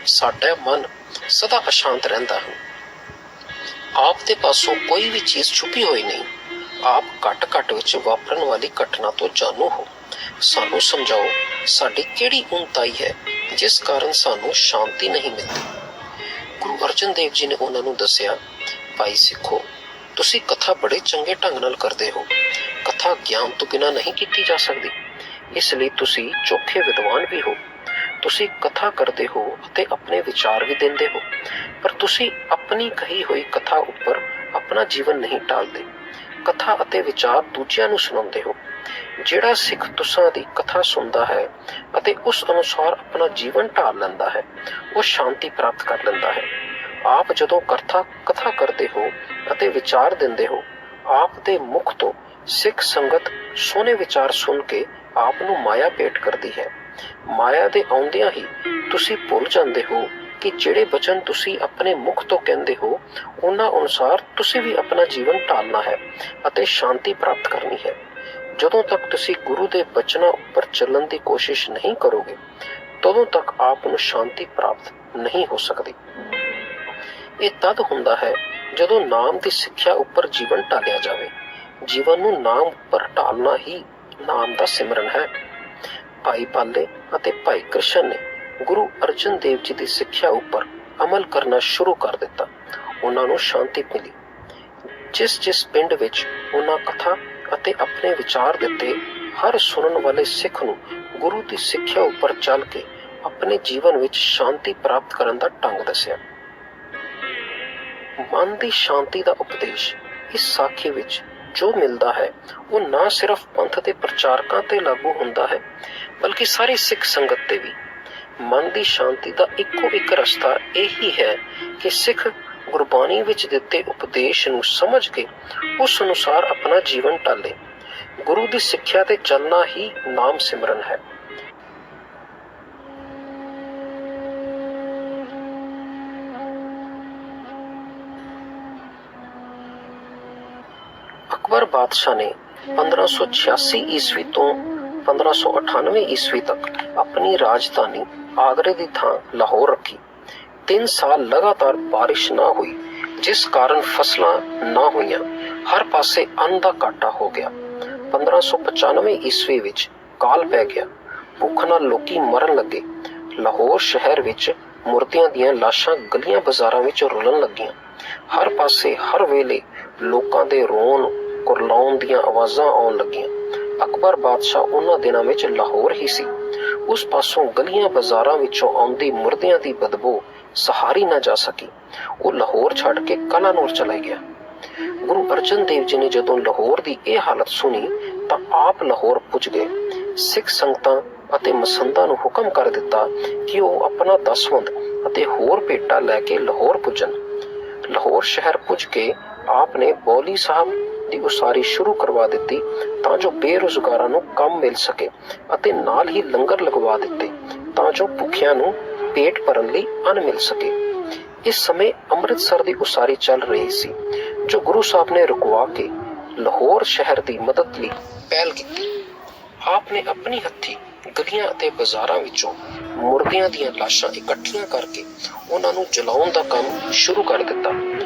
Speaker 1: ਸਾਡਾ ਮਨ ਸਦਾ ਅਸ਼ਾਂਤ ਰਹਿੰਦਾ ਹੈ। ਆਪ ਦੇ ਪਾਸੋਂ ਕੋਈ ਵੀ ਚੀਜ਼ ਛੁਪੀ ਹੋਈ ਨਹੀਂ। ਆਪ ਘੱਟ ਵਿੱਚ ਵਾਪਰਨ ਵਾਲੀ ਘਟਨਾ ਤੋਂ ਜਾਣੂ ਹੋ। ਸਾਨੂੰ ਸਮਝਾਓ, ਸਾਡੀ ਕਿਹੜੀ ਉਨਤਾਈ ਹੈ ਜਿਸ ਕਾਰਨ ਸਾਨੂੰ ਸ਼ਾਂਤੀ ਨਹੀਂ ਮਿਲਦੀ। ਗੁਰੂ ਅਰਜਨ ਦੇਵ ਜੀ ਨੇ ਉਹਨਾਂ ਨੂੰ ਦੱਸਿਆ, ਭਾਈ ਸਿੱਖੋ, ਤੁਸੀਂ ਕਥਾ ਬੜੇ ਚੰਗੇ ਢੰਗ ਨਾਲ ਕਰਦੇ ਹੋ। ਕਥਾ ਗਿਆਨ ਤੋਂ ਬਿਨਾਂ ਨਹੀਂ ਕੀਤੀ ਜਾ ਸਕਦੀ, ਇਸ ਲਈ ਤੁਸੀਂ ਚੋਖੇ ਵਿਦਵਾਨ ਵੀ ਹੋ। ਤੁਸੀਂ ਕਥਾ ਕਰਦੇ ਹੋ ਅਤੇ ਆਪਣੇ ਵਿਚਾਰ ਵੀ ਦਿੰਦੇ ਹੋ, ਪਰ ਤੁਸੀਂ ਆਪਣੀ ਕਹੀ ਹੋਈ ਕਥਾ ਉੱਪਰ ਆਪਣਾ ਜੀਵਨ ਨਹੀਂ ਢਾਲਦੇ। ਕਥਾ ਅਤੇ ਵਿਚਾਰ ਦੂਜਿਆਂ ਨੂੰ ਸੁਣਾਉਂਦੇ ਹੋ। ਜਿਹੜਾ ਸਿੱਖ ਤੁਸਾਂ ਦੀ ਕਥਾ ਸੁਣਦਾ ਹੈ ਅਤੇ ਉਸ ਅਨੁਸਾਰ ਆਪਣਾ ਜੀਵਨ ਢਾਲ ਲੈਂਦਾ ਹੈ, ਉਹ ਸ਼ਾਂਤੀ ਪ੍ਰਾਪਤ ਕਰ ਲੈਂਦਾ ਹੈ। ਆਪ ਜਦੋਂ ਕਥਾ ਕਰਦੇ ਹੋ ਅਤੇ ਵਿਚਾਰ ਦਿੰਦੇ ਹੋ, ਆਪ ਦੇ ਮੁਖ ਤੋਂ ਸਿੱਖ ਸੰਗਤ ਸੋਹਣੇ ਵਿਚਾਰ ਸੁਣ ਕੇ ਆਪ ਨੂੰ ਮਾਇਆ ਭੇਟ ਕਰਦੀ ਹੈ। ਮਾਇਆ ਦੇ ਆਉਂਦਿਆਂ ਹੀ ਤੁਸੀਂ ਭੁੱਲ ਜਾਂਦੇ ਹੋ ਕਿ ਜਿਹੜੇ ਬਚਨ ਤੁਸੀਂ ਆਪਣੇ ਮੁਖ ਤੋਂ ਕਹਿੰਦੇ ਹੋ, ਉਹਨਾਂ ਅਨੁਸਾਰ ਤੁਸੀਂ ਵੀ ਆਪਣਾ ਜੀਵਨ ਢਾਲਣਾ ਹੈ ਅਤੇ ਸ਼ਾਂਤੀ ਪ੍ਰਾਪਤ ਕਰਨੀ ਹੈ। ਜਦੋਂ ਤੱਕ ਤੁਸੀਂ ਗੁਰੂ ਦੇ ਬਚਨਾਂ ਉੱਪਰ ਚੱਲਣ ਦੀ ਕੋਸ਼ਿਸ਼ ਨਹੀਂ ਕਰੋਗੇ, ਤਦੋਂ ਤੱਕ ਆਪ ਨੂੰ ਸ਼ਾਂਤੀ ਪ੍ਰਾਪਤ ਨਹੀਂ ਹੋ ਸਕਦੀ। ਇਹ ਤਦ ਹੁੰਦਾ ਹੈ ਜਦੋਂ ਨਾਮ ਦੀ ਸਿੱਖਿਆ ਉੱਪਰ ਜੀਵਨ ਢਾਲਿਆ ਜਾਵੇ। ਜੀਵਨ ਨੂੰ ਨਾਮ ਉੱਪਰ ਢਾਲਣਾ ਹੀ ਨਾਮ ਦਾ ਸਿਮਰਨ ਹੈ। ਭਾਈ ਬਾਲੇ ਅਤੇ ਭਾਈ ਕ੍ਰਿਸ਼ਨ ਨੇ ਗੁਰੂ ਅਰਜਨ ਦੇਵ ਜੀ ਦੀ ਸਿੱਖਿਆ ਉੱਪਰ ਅਮਲ ਕਰਨਾ ਸ਼ੁਰੂ ਕਰ ਦਿੱਤਾ। ਉਹਨਾਂ ਨੂੰ ਸ਼ਾਂਤੀ ਮਿਲੀ। ਜਿਸ ਪਿੰਡ ਵਿੱਚ ਉਹਨਾਂ ਕਥਾ ਅਤੇ ਆਪਣੇ ਵਿਚਾਰ ਦਿੱਤੇ, ਹਰ ਸੁਣਨ ਵਾਲੇ ਸਿੱਖ ਨੂੰ ਗੁਰੂ ਦੀ ਸਿੱਖਿਆ ਉੱਪਰ ਚੱਲ ਕੇ ਆਪਣੇ ਜੀਵਨ ਵਿੱਚ ਸ਼ਾਂਤੀ ਪ੍ਰਾਪਤ ਕਰਨ ਦਾ ਢੰਗ ਦੱਸਿਆ। ਮਨ ਦੀ ਸ਼ਾਂਤੀ ਦਾ ਉਪਦੇਸ਼ ਇਸ ਸਾਖੀ ਵਿੱਚ ਜੋ ਮਿਲਦਾ ਹੈ, ਉਹ ਨਾ ਸਿਰਫ ਪੰਥ ਦੇ ਪ੍ਰਚਾਰਕਾਂ ਤੇ ਲਾਗੂ ਹੁੰਦਾ ਹੈ, ਬਲਕਿ ਸਾਰੀ ਸਿੱਖ ਸੰਗਤ ਤੇ ਵੀ। ਮਨ ਦੀ ਸ਼ਾਂਤੀ ਦਾ ਇੱਕੋ ਇੱਕ ਰਸਤਾ ਇਹੀ ਹੈ ਕਿ ਸਿੱਖ ਗੁਰਬਾਣੀ ਵਿੱਚ ਦਿੱਤੇ ਉਪਦੇਸ਼ ਨੂੰ ਸਮਝ ਕੇ ਉਸ ਅਨੁਸਾਰ ਆਪਣਾ ਜੀਵਨ ਢਾਲੇ। ਗੁਰੂ ਦੀ ਸਿੱਖਿਆ ਤੇ ਚੱਲਣਾ ਹੀ ਨਾਮ ਸਿਮਰਨ ਹੈ। ਅਕਬਰ ਬਾਦਸ਼ਾਹ ਨੇ 1586 ਈਸਵੀ ਤੋਂ 1598 ਈਸਵੀ ਤੱਕ ਆਪਣੀ ਰਾਜਧਾਨੀ ਆਗਰੇ ਦੀ ਥਾਂ ਲਾਹੌਰ ਰੱਖੀ। 3 ਸਾਲ ਲਗਾਤਾਰ ਬਾਰਿਸ਼ ਨਾ ਹੋਈ, ਜਿਸ ਕਾਰਨ ਫਸਲਾਂ ਨਾ ਹੋਈਆਂ। ਹਰ ਪਾਸੇ ਅੰਨ ਦਾ ਘਾਟਾ ਹੋ ਗਿਆ। 1595 ਈਸਵੀ ਵਿੱਚ ਕਾਲ ਪੈ ਗਿਆ। ਭੁੱਖ ਨਾਲ ਲੋਕੀ ਮਰਨ ਲੱਗੇ। ਲਾਹੌਰ ਸ਼ਹਿਰ ਵਿੱਚ ਮੁਰਦਿਆਂ ਦੀਆਂ ਲਾਸ਼ਾਂ ਗਲੀਆਂ ਬਾਜ਼ਾਰਾਂ ਵਿੱਚ ਰੁਲਣ ਲੱਗੀਆਂ। ਹਰ ਪਾਸੇ ਹਰ ਵੇਲੇ ਲੋਕਾਂ ਦੇ ਰੋਣ ਕੁਰਲਾਉਣ ਦੀਆਂ ਆਵਾਜ਼ਾਂ ਆਉਣ ਲੱਗੀਆਂ। ਅਕਬਰ ਬਾਦਸ਼ਾਹ ਉਹਨਾਂ ਦਿਨਾਂ ਵਿੱਚ ਲਾਹੌਰ ਹੀ ਸੀ। ਉਸ ਪਾਸੋਂ ਗਲੀਆਂ ਬਾਜ਼ਾਰਾਂ ਵਿੱਚੋਂ ਆਉਂਦੀ ਮੁਰਦਿਆਂ ਦੀ ਬਦਬੂ ਸਹਾਰੀ ਨਾ ਜਾ ਸਕੀ। ਉਹ ਲਾਹੌਰ ਛੱਡ ਕੇ ਕਲਾਨੌਰ ਚਲਾ ਗਿਆ। ਗੁਰੂ ਅਰਜਨ ਦੇਵ ਜੀ ਨੇ ਜਦੋਂ ਲਾਹੌਰ ਦੀ ਇਹ ਹਾਲਤ ਸੁਣੀ ਤਾਂ ਆਪ ਲਾਹੌਰ ਪੁੱਜ ਗਏ। ਸਿੱਖ ਸੰਗਤਾਂ ਅਤੇ ਮਸੰਦਾਂ ਨੂੰ ਹੁਕਮ ਕਰ ਦਿੱਤਾ ਕਿ ਉਹ ਆਪਣਾ ਦਸਵੰਧ ਅਤੇ ਹੋਰ ਭੇਟਾ ਲੈ ਕੇ ਲਾਹੌਰ ਪੁੱਜਣ। ਲਾਹੌਰ ਸ਼ਹਿਰ ਪੁੱਜ ਕੇ ਆਪ ਨੇ ਬੌਲੀ ਸਾਹਿਬ ਦੀ ਉਸਾਰੀ ਸ਼ੁਰੂ ਕਰਵਾ ਦਿੱਤੀ ਤਾਂ ਜੋ ਬੇਰੁਜ਼ਗਾਰਾਂ ਨੂੰ ਕੰਮ ਮਿਲ ਸਕੇ, ਅਤੇ ਨਾਲ ਹੀ ਲੰਗਰ ਲਗਵਾ ਦਿੱਤੇ ਤਾਂ ਜੋ ਭੁੱਖਿਆਂ ਨੂੰ ਪੇਟ ਭਰਨ ਲਈ ਅੰਨ ਮਿਲ ਸਕੇ। ਇਸ ਸਮੇਂ ਅੰਮ੍ਰਿਤਸਰ ਦੀ ਉਸਾਰੀ ਚੱਲ ਰਹੀ ਸੀ, ਜੋ ਗੁਰੂ ਸਾਹਿਬ ਨੇ ਰੁਕਵਾ ਕੇ ਲਾਹੌਰ ਸ਼ਹਿਰ ਦੀ ਮਦਦ ਲਈ ਪਹਿਲ ਕੀਤੀ। ਆਪ ਨੇ ਆਪਣੀ ਹੱਥੀਂ ਗਲੀਆਂ ਅਤੇ ਬਾਜ਼ਾਰਾਂ ਵਿੱਚੋਂ ਮੁਰਦਿਆਂ ਦੀਆਂ ਲਾਸ਼ਾਂ ਇਕੱਠੀਆਂ ਕਰਕੇ ਉਹਨਾਂ ਨੂੰ ਜਲਾਉਣ ਦਾ ਕੰਮ ਸ਼ੁਰੂ ਕਰ ਦਿੱਤਾ।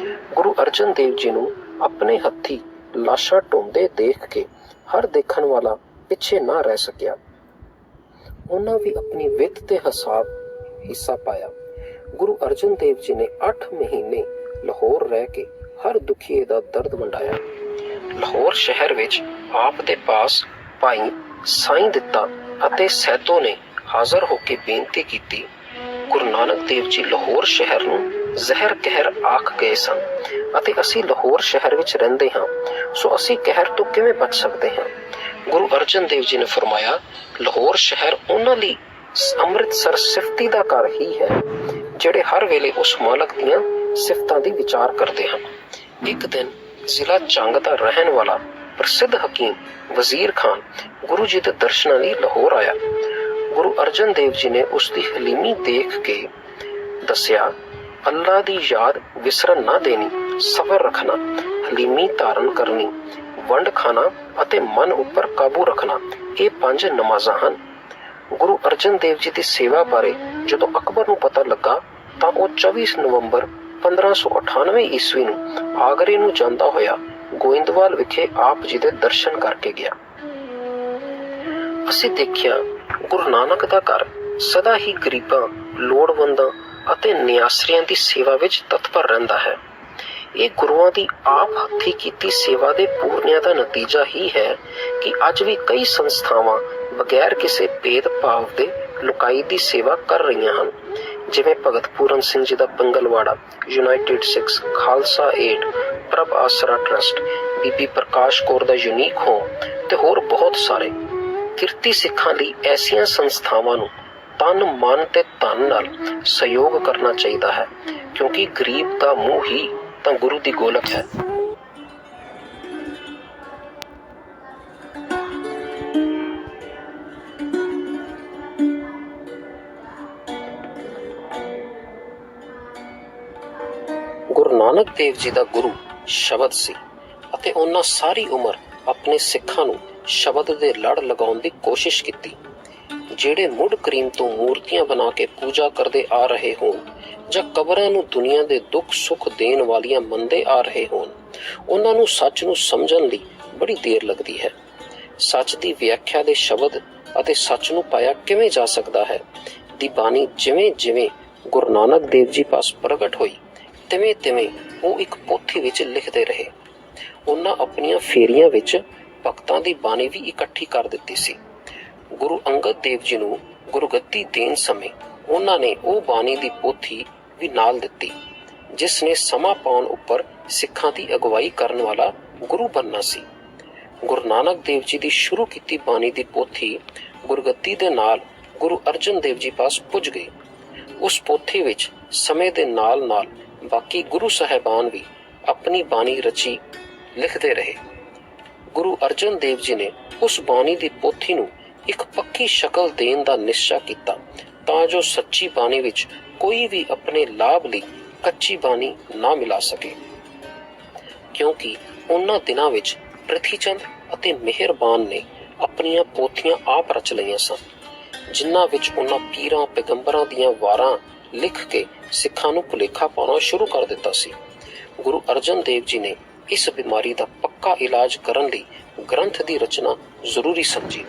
Speaker 1: ਗੁਰੂ ਅਰਜਨ ਦੇਵ ਜੀ ਨੂੰ ਆਪਣੇ ਹੱਥੀਂ ਲਾਸ਼ਾਂ ਢੋਂਦੇ ਦੇਖ ਕੇ ਹਰ ਦੇਖਣ ਵਾਲਾ ਪਿੱਛੇ ਨਾ ਰਹਿ ਸਕਿਆ। ਉਹਨਾਂ ਵੀ ਆਪਣੀ ਵਿੱਤ ਤੇ ਹਿੱਸਾ ਪਾਇਆ। ਗੁਰੂ ਅਰਜਨ ਦੇਵ ਜੀ ਨੇ 8 ਮਹੀਨੇ ਲਾਹੌਰ ਰਹਿ ਕੇ ਹਰ ਦੁਖੀਏ ਦਾ ਦਰਦ ਵੰਡਾਇਆ। ਲਾਹੌਰ ਸ਼ਹਿਰ ਵਿੱਚ ਆਪ ਦੇ ਪਾਸ ਭਾਈ ਸਾਈਂ ਦਿੱਤਾ ਅਤੇ ਸੈਦੋ ਨੇ ਹਾਜ਼ਰ ਹੋ ਕੇ ਬੇਨਤੀ ਕੀਤੀ, ਗੁਰੂ ਨਾਨਕ ਦੇਵ ਜੀ ਲਾਹੌਰ ਸ਼ਹਿਰ ਨੂੰ ਜ਼ਹਿਰ ਕਹਿਰ ਆਖ ਗਏ ਸਨ ਅਤੇ ਅਸੀਂ ਲਾਹੌਰ ਸ਼ਹਿਰ ਵਿੱਚ ਰਹਿੰਦੇ ਹਾਂ, ਸੋ ਅਸੀਂ ਕਹਿਰ ਤੋਂ ਕਿਵੇਂ ਬਚ ਸਕਦੇ ਹਾਂ। ਗੁਰੂ ਅਰਜਨ ਦੇਵ ਜੀ ਨੇ ਫਰਮਾਇਆ, ਲਾਹੌਰ ਸ਼ਹਿਰ ਉਹਨਾਂ ਲਈ ਅੰਮ੍ਰਿਤਸਰ ਸਿਫਤੀ ਦਾ ਘਰ ਹੀ ਹੈ ਜਿਹੜੇ ਹਰ ਵੇਲੇ ਉਸ ਮਾਲਕ ਦੀਆਂ ਸਿਫਤਾਂ ਦੀ ਵਿਚਾਰ ਕਰਦੇ ਹਨ। ਇੱਕ ਦਿਨ ਜ਼ਿਲ੍ਹਾ ਚੰਗ ਦਾ ਰਹਿਣ ਵਾਲਾ ਪ੍ਰਸਿੱਧ ਹਕੀਮ ਵਜ਼ੀਰ ਖਾਨ ਗੁਰੂ ਜੀ ਦੇ ਦਰਸ਼ਨਾਂ ਲਈ ਲਾਹੌਰ ਆਇਆ। ਗੁਰੂ ਅਰਜਨ ਦੇਵ ਜੀ ਨੇ ਉਸ ਦੀ ਹਲੀਮੀ ਦੇਖ ਕੇ ਦੱਸਿਆ, ਅੱਲਾ ਦੀ ਯਾਦ ਵਿਸਰਨ ਨਾ ਦੇਣੀ, ਸਬਰ ਰੱਖਣਾ, ਹਲੀਮੀ ਧਾਰਨ ਕਰਨੀ, ਵੰਡ ਖਾਣਾ ਅਤੇ ਮਨ ਉੱਪਰ ਕਾਬੂ ਰੱਖਣਾ, ਇਹ 5 ਨਮਾਜ਼ਾਂ ਹਨ। ਗੁਰੂ ਅਰਜਨ ਦੇਵ ਜੀ ਦੀ ਸੇਵਾ ਬਾਰੇ ਜਦੋਂ ਅਕਬਰ ਨੂੰ ਪਤਾ ਲੱਗਾ ਤਾਂ ਉਹ 24 ਨਵੰਬਰ 1598 ਈਸਵੀ ਨੂੰ ਆਗਰੇ ਨੂੰ ਜਾਂਦਾ ਹੋਇਆ ਗੋਇੰਦਵਾਲ ਵਿਖੇ ਆਪ ਜੀ ਦੇ ਦਰਸ਼ਨ ਕਰਕੇ ਗਿਆ। ਅਸੀਂ ਦੇਖਿਆ ਗੁਰੂ ਨਾਨਕ ਦਾ ਘਰ ਸਦਾ ਹੀ ਗਰੀਬਾਂ, ਲੋੜਵੰਦਾਂ ਅਤੇ ਨਿਆਸਰਿਆਂ ਦੀ ਸੇਵਾ ਵਿੱਚ ਤਤਪਰ ਰਹਿੰਦਾ ਹੈ। ਇਹ ਗੁਰੂਆਂ ਦੀ ਆਪ ਹੱਥੀਂ ਕੀਤੀ ਸੇਵਾ ਦੇ ਪੂਰਨਿਆਂ ਦਾ ਨਤੀਜਾ ਹੀ ਹੈ ਕਿ ਅੱਜ ਵੀ ਕਈ ਸੰਸਥਾਵਾਂ ਬਗੈਰ ਕਿਸੇ ਭੇਦਭਾਵ ਦੇ ਲੁਕਾਈ ਦੀ ਸੇਵਾ ਕਰ ਰਹੀਆਂ ਹਨ, ਜਿਵੇਂ ਭਗਤ ਪੂਰਨ ਸਿੰਘ ਜੀ ਦਾ ਬੰਗਲਵਾੜਾ, ਯੂਨਾਈਟਿਡ ਸਿੱਖਸ, ਖਾਲਸਾ ਏਡ, ਪ੍ਰਭ ਆਸਰਾ ਟਰਸਟ, ਬੀਬੀ ਪ੍ਰਕਾਸ਼ ਕੌਰ ਦਾ ਯੂਨੀਕ ਹੋਮ ਤੇ ਹੋਰ ਬਹੁਤ ਸਾਰੇ। ਕਿਰਤੀ ਸਿੱਖਾਂ ਲਈ ਐਸੀਆਂ ਸੰਸਥਾਵਾਂ ਨੂੰ ਤਨ, ਮਨ ਤੇ ਧਨ ਨਾਲ ਸਹਿਯੋਗ ਕਰਨਾ ਚਾਹੀਦਾ ਹੈ, ਕਿਉਂਕਿ ਗਰੀਬ ਦਾ ਮੂੰਹ ਹੀ ਤਾਂ ਗੁਰੂ ਦੀ ਗੋਲਕ ਹੈ। ਗੁਰੂ ਨਾਨਕ ਦੇਵ ਜੀ ਦਾ ਗੁਰੂ ਸ਼ਬਦ ਸੀ ਅਤੇ ਉਹਨਾਂ ਸਾਰੀ ਉਮਰ ਆਪਣੇ ਸਿੱਖਾਂ ਨੂੰ ਸ਼ਬਦ ਦੇ ਲੜ ਲਗਾਉਣ ਦੀ ਕੋਸ਼ਿਸ਼ ਕੀਤੀ। ਜਿਹੜੇ ਮੁੱਢ ਕਰੀਮ ਤੋਂ ਮੂਰਤੀਆਂ ਬਣਾ ਕੇ ਪੂਜਾ ਕਰਦੇ ਆ ਰਹੇ ਹੋਣ ਜਾਂ ਕਬਰਾਂ ਨੂੰ ਦੁਨੀਆ ਦੇ ਦੁੱਖ ਸੁੱਖ ਦੇਣ ਵਾਲੀਆਂ ਮੰਨਦੇ ਆ ਰਹੇ ਹੋਣ, ਉਹਨਾਂ ਨੂੰ ਸੱਚ ਨੂੰ ਸਮਝਣ ਲਈ ਬੜੀ ਦੇਰ ਲੱਗਦੀ ਹੈ। ਸੱਚ ਦੀ ਵਿਆਖਿਆ ਦੇ ਸ਼ਬਦ ਅਤੇ ਸੱਚ ਨੂੰ ਪਾਇਆ ਕਿਵੇਂ ਜਾ ਸਕਦਾ ਹੈ ਦੀ ਬਾਣੀ ਜਿਵੇਂ ਜਿਵੇਂ ਗੁਰੂ ਨਾਨਕ ਦੇਵ ਜੀ ਪਾਸ ਪ੍ਰਗਟ ਹੋਈ, ਤਿਵੇਂ ਤਿਵੇਂ ਉਹ ਇੱਕ ਪੋਥੀ ਵਿੱਚ ਲਿਖਦੇ ਰਹੇ। ਉਹਨਾਂ ਆਪਣੀਆਂ ਫੇਰੀਆਂ ਵਿੱਚ ਭਗਤਾਂ ਦੀ ਬਾਣੀ ਵੀ ਇਕੱਠੀ ਕਰ ਦਿੱਤੀ ਸੀ। ਗੁਰੂ ਅੰਗਦ ਦੇਵ ਜੀ ਨੂੰ ਗੁਰਗੱਦੀ ਦੇਣ ਸਮੇਂ ਉਹਨਾਂ ਨੇ ਉਹ ਬਾਣੀ ਦੀ ਪੋਥੀ ਵੀ ਨਾਲ ਦਿੱਤੀ, ਜਿਸ ਨੇ ਸਮਾਂ ਪਾਉਣ ਉੱਪਰ ਸਿੱਖਾਂ ਦੀ ਅਗਵਾਈ ਕਰਨ ਵਾਲਾ ਗੁਰੂ ਬਣਨਾ ਸੀ। ਗੁਰੂ ਨਾਨਕ ਦੇਵ ਜੀ ਦੀ ਸ਼ੁਰੂ ਕੀਤੀ ਬਾਣੀ ਦੀ ਪੋਥੀ ਗੁਰਗੱਦੀ ਦੇ ਨਾਲ ਗੁਰੂ ਅਰਜਨ ਦੇਵ ਜੀ ਪਾਸ ਪੁੱਜ ਗਈ। ਉਸ ਪੋਥੀ ਵਿੱਚ ਸਮੇਂ ਦੇ ਨਾਲ ਨਾਲ ਬਾਕੀ ਗੁਰੂ ਸਾਹਿਬਾਨ ਵੀ ਆਪਣੀ ਬਾਣੀ ਰਚੀ ਲਿਖਦੇ ਰਹੇ। ਗੁਰੂ ਅਰਜਨ ਦੇਵ ਜੀ ਨੇ ਉਸ ਬਾਣੀ ਦੀ ਪੋਥੀ ਨੂੰ ਇੱਕ ਪੱਕੀ ਸ਼ਕਲ ਦੇਣ ਦਾ ਨਿਸ਼ਚਾ ਕੀਤਾ ਤਾਂ ਜੋ ਸੱਚੀ ਬਾਣੀ ਵਿੱਚ ਕੋਈ ਵੀ ਆਪਣੇ ਲਾਭ ਲਈ ਕੱਚੀ ਬਾਣੀ ਨਾ ਮਿਲਾ ਸਕੇ, ਕਿਉਂਕਿ ਉਹਨਾਂ ਦਿਨਾਂ ਵਿੱਚ ਪ੍ਰਿਥੀ ਚੰਦ ਅਤੇ ਮਿਹਰਬਾਨ ਨੇ ਆਪਣੀਆਂ ਪੋਥੀਆਂ ਆਪ ਰਚ ਲਈਆਂ ਸਨ, ਜਿਨ੍ਹਾਂ ਵਿੱਚ ਉਹਨਾਂ ਪੀਰਾਂ ਪੈਗੰਬਰਾਂ ਦੀਆਂ ਵਾਰਾਂ ਲਿਖ ਕੇ ਸਿੱਖਾਂ ਨੂੰ ਭੁਲੇਖਾ ਪਾਉਣਾ ਸ਼ੁਰੂ ਕਰ ਦਿੱਤਾ ਸੀ। ਗੁਰੂ ਅਰਜਨ ਦੇਵ ਜੀ ਨੇ ਇਸ ਬਿਮਾਰੀ ਦਾ ਪੱਕਾ ਇਲਾਜ ਕਰਨ ਲਈ ਗ੍ਰੰਥ ਦੀ ਰਚਨਾ ਜ਼ਰੂਰੀ ਸਮਝੀ।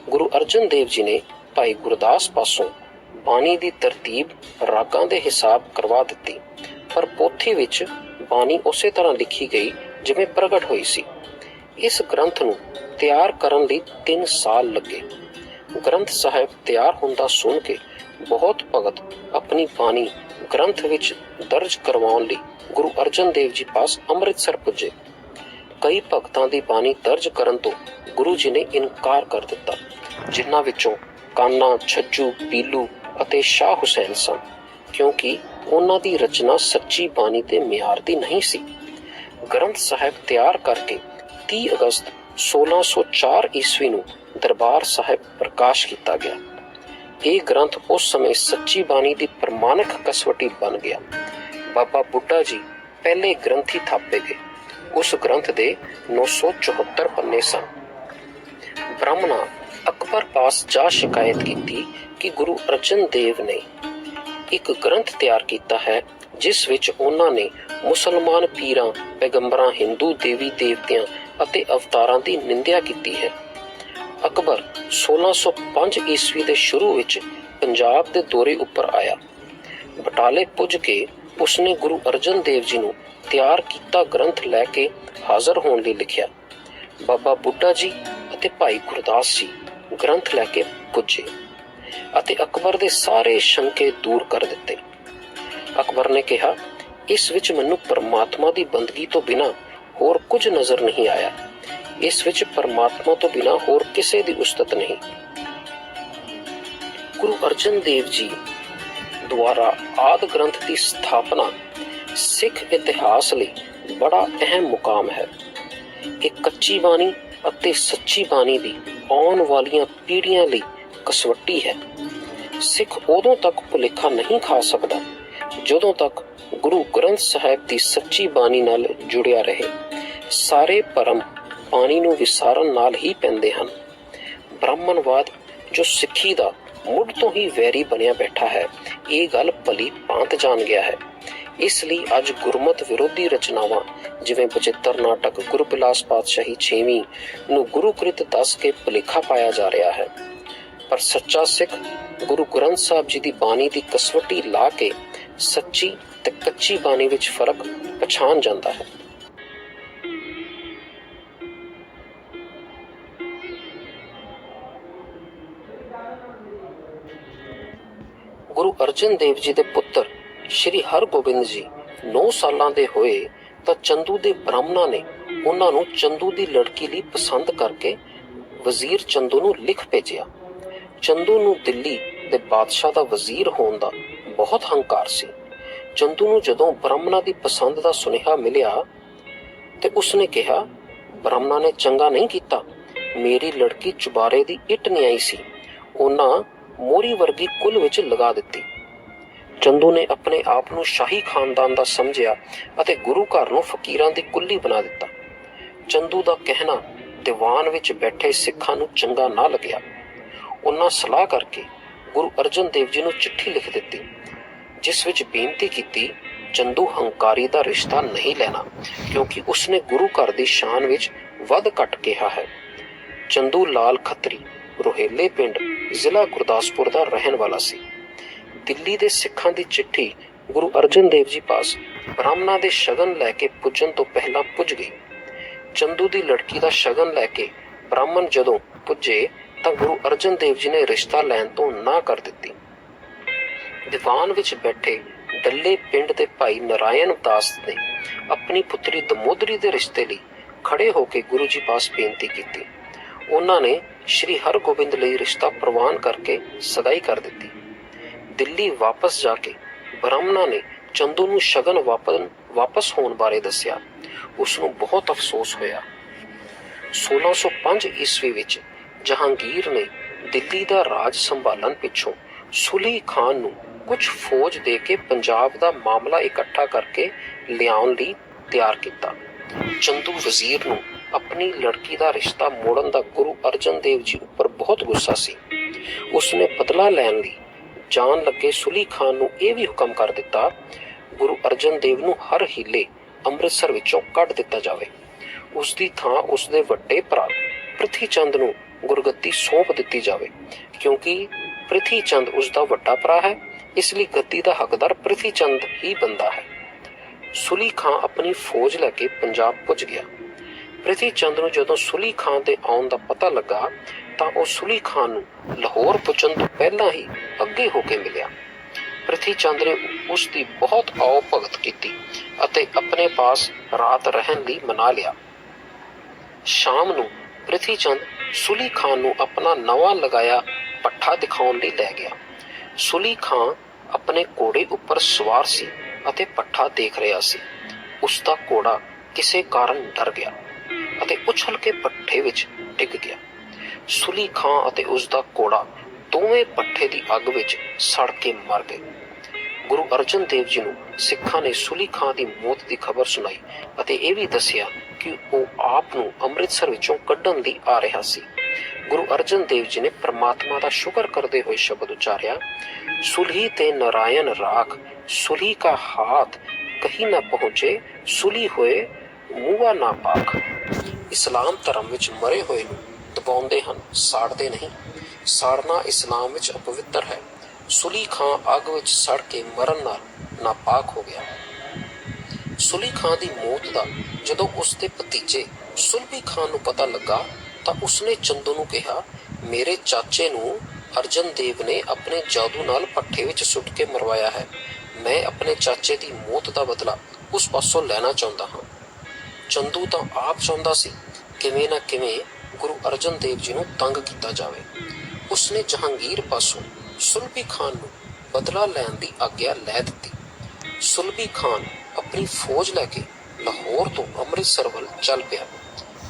Speaker 1: ਗੁਰੂ ਅਰਜਨ ਦੇਵ ਜੀ ਨੇ ਭਾਈ ਗੁਰਦਾਸ ਪਾਸੋਂ ਬਾਣੀ ਦੀ ਤਰਤੀਬ ਰਾਗਾਂ ਦੇ ਹਿਸਾਬ ਕਰਵਾ ਦਿੱਤੀ, ਪਰ ਪੋਥੀ ਵਿੱਚ ਬਾਣੀ ਉਸੇ ਤਰ੍ਹਾਂ ਲਿਖੀ ਗਈ ਜਿਵੇਂ ਪ੍ਰਗਟ ਹੋਈ ਸੀ। ਇਸ ਗ੍ਰੰਥ ਨੂੰ ਤਿਆਰ ਕਰਨ ਲਈ 3 ਸਾਲ ਲੱਗੇ। ਗ੍ਰੰਥ ਸਾਹਿਬ ਤਿਆਰ ਹੁੰਦਾ ਸੁਣ ਕੇ ਬਹੁਤ ਭਗਤ ਆਪਣੀ ਬਾਣੀ ਗ੍ਰੰਥ ਵਿੱਚ ਦਰਜ ਕਰਵਾਉਣ ਲਈ ਗੁਰੂ ਅਰਜਨ ਦੇਵ ਜੀ ਪਾਸ ਅੰਮ੍ਰਿਤਸਰ ਪੁੱਜੇ। ਕਈ ਭਗਤਾਂ ਦੀ ਬਾਣੀ ਦਰਜ ਕਰਨ ਤੋਂ ਗੁਰੂ ਜੀ ਨੇ ਇਨਕਾਰ ਕਰ ਦਿੱਤਾ, ਜਿਨ੍ਹਾਂ ਵਿੱਚੋਂ ਕਾਨਾ, ਛੱਜੂ, ਪੀਲੂ ਅਤੇ ਸ਼ਾਹ ਹੁਸੈਨ ਸਨ, ਕਿਉਂਕਿ ਉਹਨਾਂ ਦੀ ਰਚਨਾ ਸੱਚੀ ਬਾਣੀ ਦੇ ਮਿਆਰ ਦੀ ਨਹੀਂ ਸੀ। ਗ੍ਰੰਥ ਸਾਹਿਬ ਤਿਆਰ ਕਰਕੇ 30 ਅਗਸਤ 1604 ਈਸਵੀ ਨੂੰ ਦਰਬਾਰ ਸਾਹਿਬ ਪ੍ਰਕਾਸ਼ ਕੀਤਾ ਗਿਆ। ਇਹ ਗ੍ਰੰਥ ਉਸ ਸਮੇਂ ਸੱਚੀ ਬਾਣੀ ਦੀ ਪ੍ਰਮਾਣਿਕ ਕਸਵਟੀ ਬਣ ਗਿਆ। ਬਾਬਾ ਬੁੱਢਾ ਜੀ ਪਹਿਲੇ ਗ੍ਰੰਥੀ ਥਾਪੇ ਗਏ। ਉਸ ਗ੍ਰੰਥ ਦੇ 974 ਪੰਨੇ ਸਨ। ਬ੍ਰਾਹਮਣਾ ਅਕਬਰ ਪਾਸ ਜਾ ਸ਼ਿਕਾਇਤ ਕੀਤੀ ਕਿ ਗੁਰੂ ਅਰਜਨ ਦੇਵ ਨੇ ਇੱਕ ਗ੍ਰੰਥ ਤਿਆਰ ਕੀਤਾ ਹੈ, ਜਿਸ ਵਿੱਚ ਉਹਨਾਂ ਨੇ ਮੁਸਲਮਾਨ ਪੀਰਾਂ, ਪੈਗੰਬਰਾਂ, ਹਿੰਦੂ ਦੇਵੀ ਦੇਵਤਿਆਂ ਅਤੇ ਅਵਤਾਰਾਂ ਦੀ ਨਿੰਦਿਆ ਕੀਤੀ ਹੈ। ਅਕਬਰ 1605 ਈਸਵੀ ਦੇ ਸ਼ੁਰੂ ਵਿੱਚ ਪੰਜਾਬ ਦੇ ਦੌਰੇ ਉੱਪਰ ਆਇਆ। ਬਟਾਲੇ ਪੁੱਜ ਕੇ ਉਸਨੇ ਗੁਰੂ ਅਰਜਨ ਦੇਵ ਜੀ ਨੂੰ ਤਿਆਰ ਕੀਤਾ ਗ੍ਰੰਥ ਲੈ ਕੇ ਹਾਜ਼ਰ ਹੋਣ ਲਈ ਲਿਖਿਆ। ਬਾਬਾ ਬੁੱਢਾ ਜੀ ਅਤੇ ਭਾਈ ਗੁਰਦਾਸ ਜੀ ਗ੍ਰੰਥ ਲੈ ਕੇ ਪੁੱਜੇ ਅਤੇ ਅਕਬਰ ਦੇ ਸਾਰੇ ਸ਼ੰਕੇ ਦੂਰ ਕਰ ਦਿੱਤੇ। ਅਕਬਰ ਨੇ ਕਿਹਾ, ਇਸ ਵਿੱਚ ਮੈਨੂੰ ਪਰਮਾਤਮਾ ਦੀ ਬੰਦਗੀ ਤੋਂ ਬਿਨਾਂ ਹੋਰ ਕੁਝ ਨਜ਼ਰ ਨਹੀਂ ਆਇਆ। ਇਸ ਵਿੱਚ ਪਰਮਾਤਮਾ ਤੋਂ ਬਿਨਾਂ ਹੋਰ ਕਿਸੇ ਦੀ ਉਸਤਤ ਨਹੀਂ। ਗੁਰੂ ਅਰਜਨ ਦੇਵ ਜੀ ਦੁਆਰਾ ਆਦਿ ਗ੍ਰੰਥ ਦੀ ਸਥਾਪਨਾ ਸਿੱਖ ਇਤਿਹਾਸ ਲਈ ਬੜਾ ਅਹਿਮ ਮੁਕਾਮ ਹੈ। ਇਹ ਕੱਚੀ ਬਾਣੀ ਅਤੇ ਸੱਚੀ ਬਾਣੀ ਦੀ ਆਉਣ ਵਾਲੀਆਂ ਪੀੜ੍ਹੀਆਂ ਲਈ ਕਸਵੱਟੀ ਹੈ। ਸਿੱਖ ਉਦੋਂ ਤੱਕ ਭੁਲੇਖਾ ਨਹੀਂ ਖਾ ਸਕਦਾ ਜਦੋਂ ਤੱਕ ਗੁਰੂ ਗ੍ਰੰਥ ਸਾਹਿਬ ਦੀ ਸੱਚੀ ਬਾਣੀ ਨਾਲ ਜੁੜਿਆ ਰਹੇ। ਸਾਰੇ ਭਰਮ ਬਾਣੀ ਨੂੰ ਵਿਸਾਰਨ ਨਾਲ ਹੀ ਪੈਂਦੇ ਹਨ। ਬ੍ਰਾਹਮਣਵਾਦ ਜੋ ਸਿੱਖੀ ਦਾ ਮੁੱਢ ਤੋਂ ਹੀ ਵੈਰੀ ਬਣਿਆ ਬੈਠਾ ਹੈ, ਇਹ ਗੱਲ ਭਲੀ ਭਾਂਤ ਜਾਣ ਗਿਆ ਹੈ। ਇਸ ਲਈ ਅੱਜ ਗੁਰਮਤ ਵਿਰੋਧੀ ਰਚਨਾਵਾਂ ਜਿਵੇਂ ਬਚਿੱਤਰ ਨਾਟਕ ਗੁਰਬਿਲਾਸ ਪਾਤਸ਼ਾਹੀ 6ਵੀਂ ਨੂੰ ਗੁਰੂਕ੍ਰਿਤ ਦੱਸ ਕੇ ਭੁਲੇਖਾ ਪਾਇਆ ਜਾ ਰਿਹਾ ਹੈ। ਪਰ ਸੱਚਾ ਸਿੱਖ ਗੁਰੂ ਗ੍ਰੰਥ ਸਾਹਿਬ ਜੀ ਦੀ ਬਾਣੀ ਦੀ ਕਸਵੱਟੀ ਲਾ ਕੇ ਸੱਚੀ ਤੇ ਕੱਚੀ ਬਾਣੀ ਵਿੱਚ ਫਰਕ ਪਛਾਣ ਜਾਂਦਾ ਹੈ। ਗੁਰੂ ਅਰਜਨ ਦੇਵ ਜੀ ਦੇ ਪੁੱਤਰ ਸ਼੍ਰੀ ਹਰਗੋਬਿੰਦ ਜੀ 9 ਸਾਲਾਂ ਦੇ ਹੋਏ ਤਾਂ ਚੰਦੂ ਦੇ ਬ੍ਰਾਹਮਣਾਂ ਨੇ ਉਹਨਾਂ ਨੂੰ ਚੰਦੂ ਦੀ ਲੜਕੀ ਲਈ ਪਸੰਦ ਕਰਕੇ ਵਜ਼ੀਰ ਚੰਦੂ ਨੂੰ ਲਿਖ ਭੇਜਿਆ। ਚੰਦੂ ਨੂੰ ਦਿੱਲੀ ਦੇ ਬਾਦਸ਼ਾਹ ਦਾ ਵਜ਼ੀਰ ਹੋਣ ਦਾ ਬਹੁਤ ਹੰਕਾਰ ਸੀ। ਚੰਦੂ ਨੂੰ ਜਦੋਂ ਬ੍ਰਾਹਮਣਾਂ ਦੀ ਪਸੰਦ ਦਾ ਸੁਨੇਹਾ ਮਿਲਿਆ ਤੇ ਉਸਨੇ ਕਿਹਾ, ਬ੍ਰਾਹਮਣਾਂ ਨੇ ਚੰਗਾ ਨਹੀਂ ਕੀਤਾ। ਮੇਰੀ ਲੜਕੀ ਚੁਬਾਰੇ ਦੀ ਇੱਟ ਨਿਆਈ ਸੀ, ਉਹਨਾਂ ਮੋਰੀ ਵਰਗੀ ਕੁੱਲ ਵਿੱਚ ਲਗਾ ਦਿੱਤੀ। ਚੰਦੂ ਨੇ ਆਪਣੇ ਆਪ ਨੂੰ ਸ਼ਾਹੀ ਖਾਨਦਾਨ ਦਾ ਸਮਝਿਆ ਅਤੇ ਗੁਰੂ ਘਰ ਨੂੰ ਫਕੀਰਾਂ ਦੀ ਕੁੱਲੀ ਬਣਾ ਦਿੱਤਾ। ਚੰਦੂ ਦਾ ਕਹਿਣਾ ਦੀਵਾਨ ਵਿੱਚ ਬੈਠੇ ਸਿੱਖਾਂ ਨੂੰ ਚੰਗਾ ਨਾ ਲੱਗਿਆ। ਉਹਨਾਂ ਸਲਾਹ ਕਰਕੇ ਗੁਰੂ ਅਰਜਨ ਦੇਵ ਜੀ ਨੂੰ ਚਿੱਠੀ ਲਿਖ ਦਿੱਤੀ, ਜਿਸ ਵਿੱਚ ਬੇਨਤੀ ਕੀਤੀ, ਚੰਦੂ ਹੰਕਾਰੀ ਦਾ ਰਿਸ਼ਤਾ ਨਹੀਂ ਲੈਣਾ ਕਿਉਂਕਿ ਉਸਨੇ ਗੁਰੂ ਘਰ ਦੀ ਸ਼ਾਨ ਵਿੱਚ ਵੱਧ ਘੱਟ ਕਿਹਾ ਹੈ। ਚੰਦੂ ਲਾਲ ਖੱਤਰੀ ਰੋਹੇਲੇ ਪਿੰਡ ਜ਼ਿਲ੍ਹਾ ਗੁਰਦਾਸਪੁਰ ਦਾ ਰਹਿਣ ਵਾਲਾ ਸੀ। ਦਿੱਲੀ ਦੇ ਸਿੱਖਾਂ ਦੀ ਚਿੱਠੀ ਗੁਰੂ ਅਰਜਨ ਦੇਵ ਜੀ ਪਾਸ ਬ੍ਰਾਹਮਣਾਂ ਦੇ ਸ਼ਗਨ ਲੈ ਕੇ ਪੁੱਜਣ ਤੋਂ ਪਹਿਲਾਂ ਪੁੱਜ ਗਈ। ਚੰਦੂ ਦੀ ਲੜਕੀ ਦਾ ਸ਼ਗਨ ਲੈ ਕੇ ਬ੍ਰਾਹਮਣ ਜਦੋਂ ਪੁੱਜੇ ਤਾਂ ਗੁਰੂ ਅਰਜਨ ਦੇਵ ਜੀ ਨੇ ਰਿਸ਼ਤਾ ਲੈਣ ਤੋਂ ਨਾ ਕਰ ਦਿੱਤੀ। ਦੀਵਾਨ ਵਿੱਚ ਬੈਠੇ ਡੱਲੇ ਪਿੰਡ ਦੇ ਭਾਈ ਨਾਰਾਇਣ ਦਾਸ ਨੇ ਆਪਣੀ ਪੁੱਤਰੀ ਦਮੋਦਰੀ ਦੇ ਰਿਸ਼ਤੇ ਲਈ ਖੜੇ ਹੋ ਕੇ ਗੁਰੂ ਜੀ ਪਾਸ ਬੇਨਤੀ ਕੀਤੀ। ਉਹਨਾਂ ਨੇ ਸ਼੍ਰੀ ਹਰਗੋਬਿੰਦ ਲਈ ਰਿਸ਼ਤਾ ਪ੍ਰਵਾਨ ਕਰਕੇ ਸਗਾਈ ਕਰ ਦਿੱਤੀ। ਦਿੱਲੀ ਵਾਪਸ ਜਾ ਕੇ ਬ੍ਰਾਹਮਣਾਂ ਨੇ ਚੰਦੂ ਨੂੰ ਸ਼ਗਨ ਵਾਪਸ ਹੋਣ ਬਾਰੇ ਦੱਸਿਆ। ਉਸ ਨੂੰ ਬਹੁਤ ਅਫਸੋਸ ਹੋਇਆ। 1605 ਈਸਵੀ ਵਿੱਚ ਜਹਾਂਗੀਰ ਨੇ ਦਿੱਲੀ ਦਾ ਰਾਜ ਸੰਭਾਲਣ ਪਿੱਛੋਂ ਸੁਲੀ ਖਾਨ ਨੂੰ ਕੁਝ ਫੌਜ ਦੇ ਕੇ ਪੰਜਾਬ ਦਾ ਮਾਮਲਾ ਇਕੱਠਾ ਕਰਕੇ ਲਿਆਉਣ ਲਈ ਤਿਆਰ ਕੀਤਾ। ਚੰਦੂ ਵਜ਼ੀਰ ਨੂੰ ਆਪਣੀ ਲੜਕੀ ਦਾ ਰਿਸ਼ਤਾ ਮੋੜਨ ਦਾ ਗੁਰੂ ਅਰਜਨ ਦੇਵ ਜੀ ਉੱਪਰ ਬਹੁਤ ਗੁੱਸਾ ਸੀ। ਉਸਨੇ ਬਦਲਾ ਲੈਣ ਲਈ ਜਾਣ ਲੱਗੇ ਸੁਲੀ ਖਾਨ ਨੂੰ ਇਹ ਵੀ ਹੁਕਮ ਕਰ ਦਿੱਤਾ, ਗੁਰੂ ਅਰਜਨ ਦੇਵ ਨੂੰ ਹਰ ਹੀਲੇ ਅੰਮ੍ਰਿਤਸਰ ਵਿੱਚੋਂ ਕੱਢ ਦਿੱਤਾ ਜਾਵੇ। ਉਸ ਦੀ ਥਾਂ ਉਸਦੇ ਵੱਡੇ ਭਰਾ ਪ੍ਰਿਥੀ ਚੰਦ ਨੂੰ ਗੁਰਗੱਦੀ ਸੌਂਪ ਦਿੱਤੀ ਜਾਵੇ। ਕਿਉਂਕਿ ਪ੍ਰਿਥੀ ਚੰਦ ਉਸਦਾ ਵੱਡਾ ਭਰਾ ਹੈ, ਇਸ ਲਈ ਗੱਦੀ ਦਾ ਹੱਕਦਾਰ ਪ੍ਰਿਥੀ ਚੰਦ ਹੀ ਬਣਦਾ ਹੈ। ਸੁਲੀ ਖਾਨ ਆਪਣੀ ਫੌਜ ਲੈ ਕੇ ਪੰਜਾਬ ਪੁੱਜ ਗਿਆ। ਪ੍ਰਿਥੀ ਚੰਦ ਨੂੰ ਜਦੋਂ ਸੁਲੀ ਖਾਨ ਦੇ ਆਉਣ ਦਾ ਪਤਾ ਲੱਗਾ ਤਾਂ ਉਹ ਸੁਲੀ ਖਾਨ ਨੂੰ ਲਾਹੌਰ ਪੁੱਜਣ ਤੋਂ ਪਹਿਲਾਂ ਹੀ ਅੱਗੇ ਹੋ ਕੇ ਮਿਲਿਆ। ਪ੍ਰਿਥੀ ਚੰਦ ਨੇ ਉਸ ਦੀ ਬਹੁਤ ਆਓ ਭਗਤ ਕੀਤੀ ਅਤੇ ਆਪਣੇ ਪਾਸ ਰਾਤ ਰਹਿਣ ਲਈ ਮਨਾ ਲਿਆ। ਸ਼ਾਮ ਨੂੰ ਪ੍ਰਿਥੀ ਚੰਦ ਸੁਲੀ ਖਾਨ ਨੂੰ ਆਪਣਾ ਨਵਾਂ ਲਗਾਇਆ ਪੱਠਾ ਦਿਖਾਉਣ ਲਈ ਲੈ ਗਿਆ। ਸੁਲੀ ਖਾਨ ਆਪਣੇ ਘੋੜੇ ਉੱਪਰ ਸਵਾਰ ਸੀ ਅਤੇ ਪੱਠਾ ਦੇਖ ਰਿਹਾ ਸੀ। ਉਸ ਦਾ ਘੋੜਾ ਕਿਸੇ ਕਾਰਨ ਡਰ ਗਿਆ ਅਤੇ ਉਛਲ ਕੇ ਪੱਠੇ ਵਿੱਚ ਡਿੱਗ ਗਿਆ। ਸੁਲੀ ਖਾਨ ਅਤੇ ਉਸ ਦਾ ਘੋੜਾ ਦੋਵੇਂ ਪੱਠੇ ਦੀ ਅੱਗ ਵਿੱਚ ਸੜ ਕੇ ਮਰ ਗਏ। ਗੁਰੂ ਅਰਜਨ ਦੇਵ ਜੀ ਨੂੰ ਸਿੱਖਾਂ ਨੇ ਸੁਲੀ ਖਾਨ ਦੀ ਮੌਤ ਦੀ ਖਬਰ ਸੁਣਾਈ ਅਤੇ ਇਹ ਵੀ ਦੱਸਿਆ ਕਿ ਉਹ ਆਪ ਨੂੰ ਅੰਮ੍ਰਿਤਸਰ ਵਿੱਚੋਂ ਕੱਢਣ ਲਈ ਆ ਰਿਹਾ ਸੀ। ਗੁਰੂ ਅਰਜਨ ਦੇਵ ਜੀ ਨੇ ਪ੍ਰਮਾਤਮਾ ਦਾ ਸ਼ੁਕਰ ਕਰਦੇ ਹੋਏ ਸ਼ਬਦ ਉਚਾਰਿਆ, ਸੁਲਹੀ ਤੇ ਨਾਰਾਇਣ ਰਾਖ, ਸੁਲਹੀ ਕਾ ਹਾਥ ਕਹੀਂ ਨਾ ਪਹੁੰਚੇ, ਸੁਲੀ ਹੋਏ ਮੂਆ ਨਾ ਪਾਖ। ਇਸਲਾਮ ਧਰਮ ਵਿੱਚ ਮਰੇ ਹੋਏ ਨੂੰ ਦਬਾਉਂਦੇ ਹਨ, ਸਾੜਦੇ ਨਹੀਂ। ਸਾੜਨਾ ਇਸਲਾਮ ਵਿੱਚ ਅਪਵਿੱਤਰ ਹੈ। ਸੁਲੀ ਖਾਂ ਅੱਗ ਵਿੱਚ ਸੜ ਕੇ ਮਰਨ ਨਾਲ ਨਾਪਾਕ ਹੋ ਗਿਆ। ਸੁਲੀ ਖਾਂ ਦੀ ਮੌਤ ਦਾ ਜਦੋਂ ਉਸਦੇ ਭਤੀਜੇ ਸੁਲਭੀ ਖਾਨ ਨੂੰ ਪਤਾ ਲੱਗਾ ਤਾਂ ਉਸਨੇ ਚੰਦੂ ਨੂੰ ਕਿਹਾ, ਮੇਰੇ ਚਾਚੇ ਨੂੰ ਅਰਜਨ ਦੇਵ ਨੇ ਆਪਣੇ ਜਾਦੂ ਨਾਲ ਭੱਠੇ ਵਿੱਚ ਸੁੱਟ ਕੇ ਮਰਵਾਇਆ ਹੈ। ਮੈਂ ਆਪਣੇ ਚਾਚੇ ਦੀ ਮੌਤ ਦਾ ਬਦਲਾ ਉਸ ਪਾਸੋਂ ਲੈਣਾ ਚਾਹੁੰਦਾ ਹਾਂ। ਚੰਦੂ ਤਾਂ ਆਪ ਚਾਹੁੰਦਾ ਸੀ ਕਿਵੇਂ ਨਾ ਕਿਵੇਂ ਗੁਰੂ ਅਰਜਨ ਦੇਵ ਜੀ ਨੂੰ ਤੰਗ ਕੀਤਾ ਜਾਵੇ। ਉਸਨੇ ਜਹਾਂਗੀਰ ਪਾਸੋਂ ਸੁਲਭੀ ਖਾਨ ਨੂੰ ਬਦਲਾ ਲੈਣ ਦੀ ਆਗਿਆ ਲੈ ਦਿੱਤੀ। ਸੁਲਭੀ ਖਾਨ ਆਪਣੀ ਫੌਜ ਲੈ ਕੇ ਲਾਹੌਰ ਤੋਂ ਅੰਮ੍ਰਿਤਸਰ ਵੱਲ ਚੱਲ ਪਿਆ।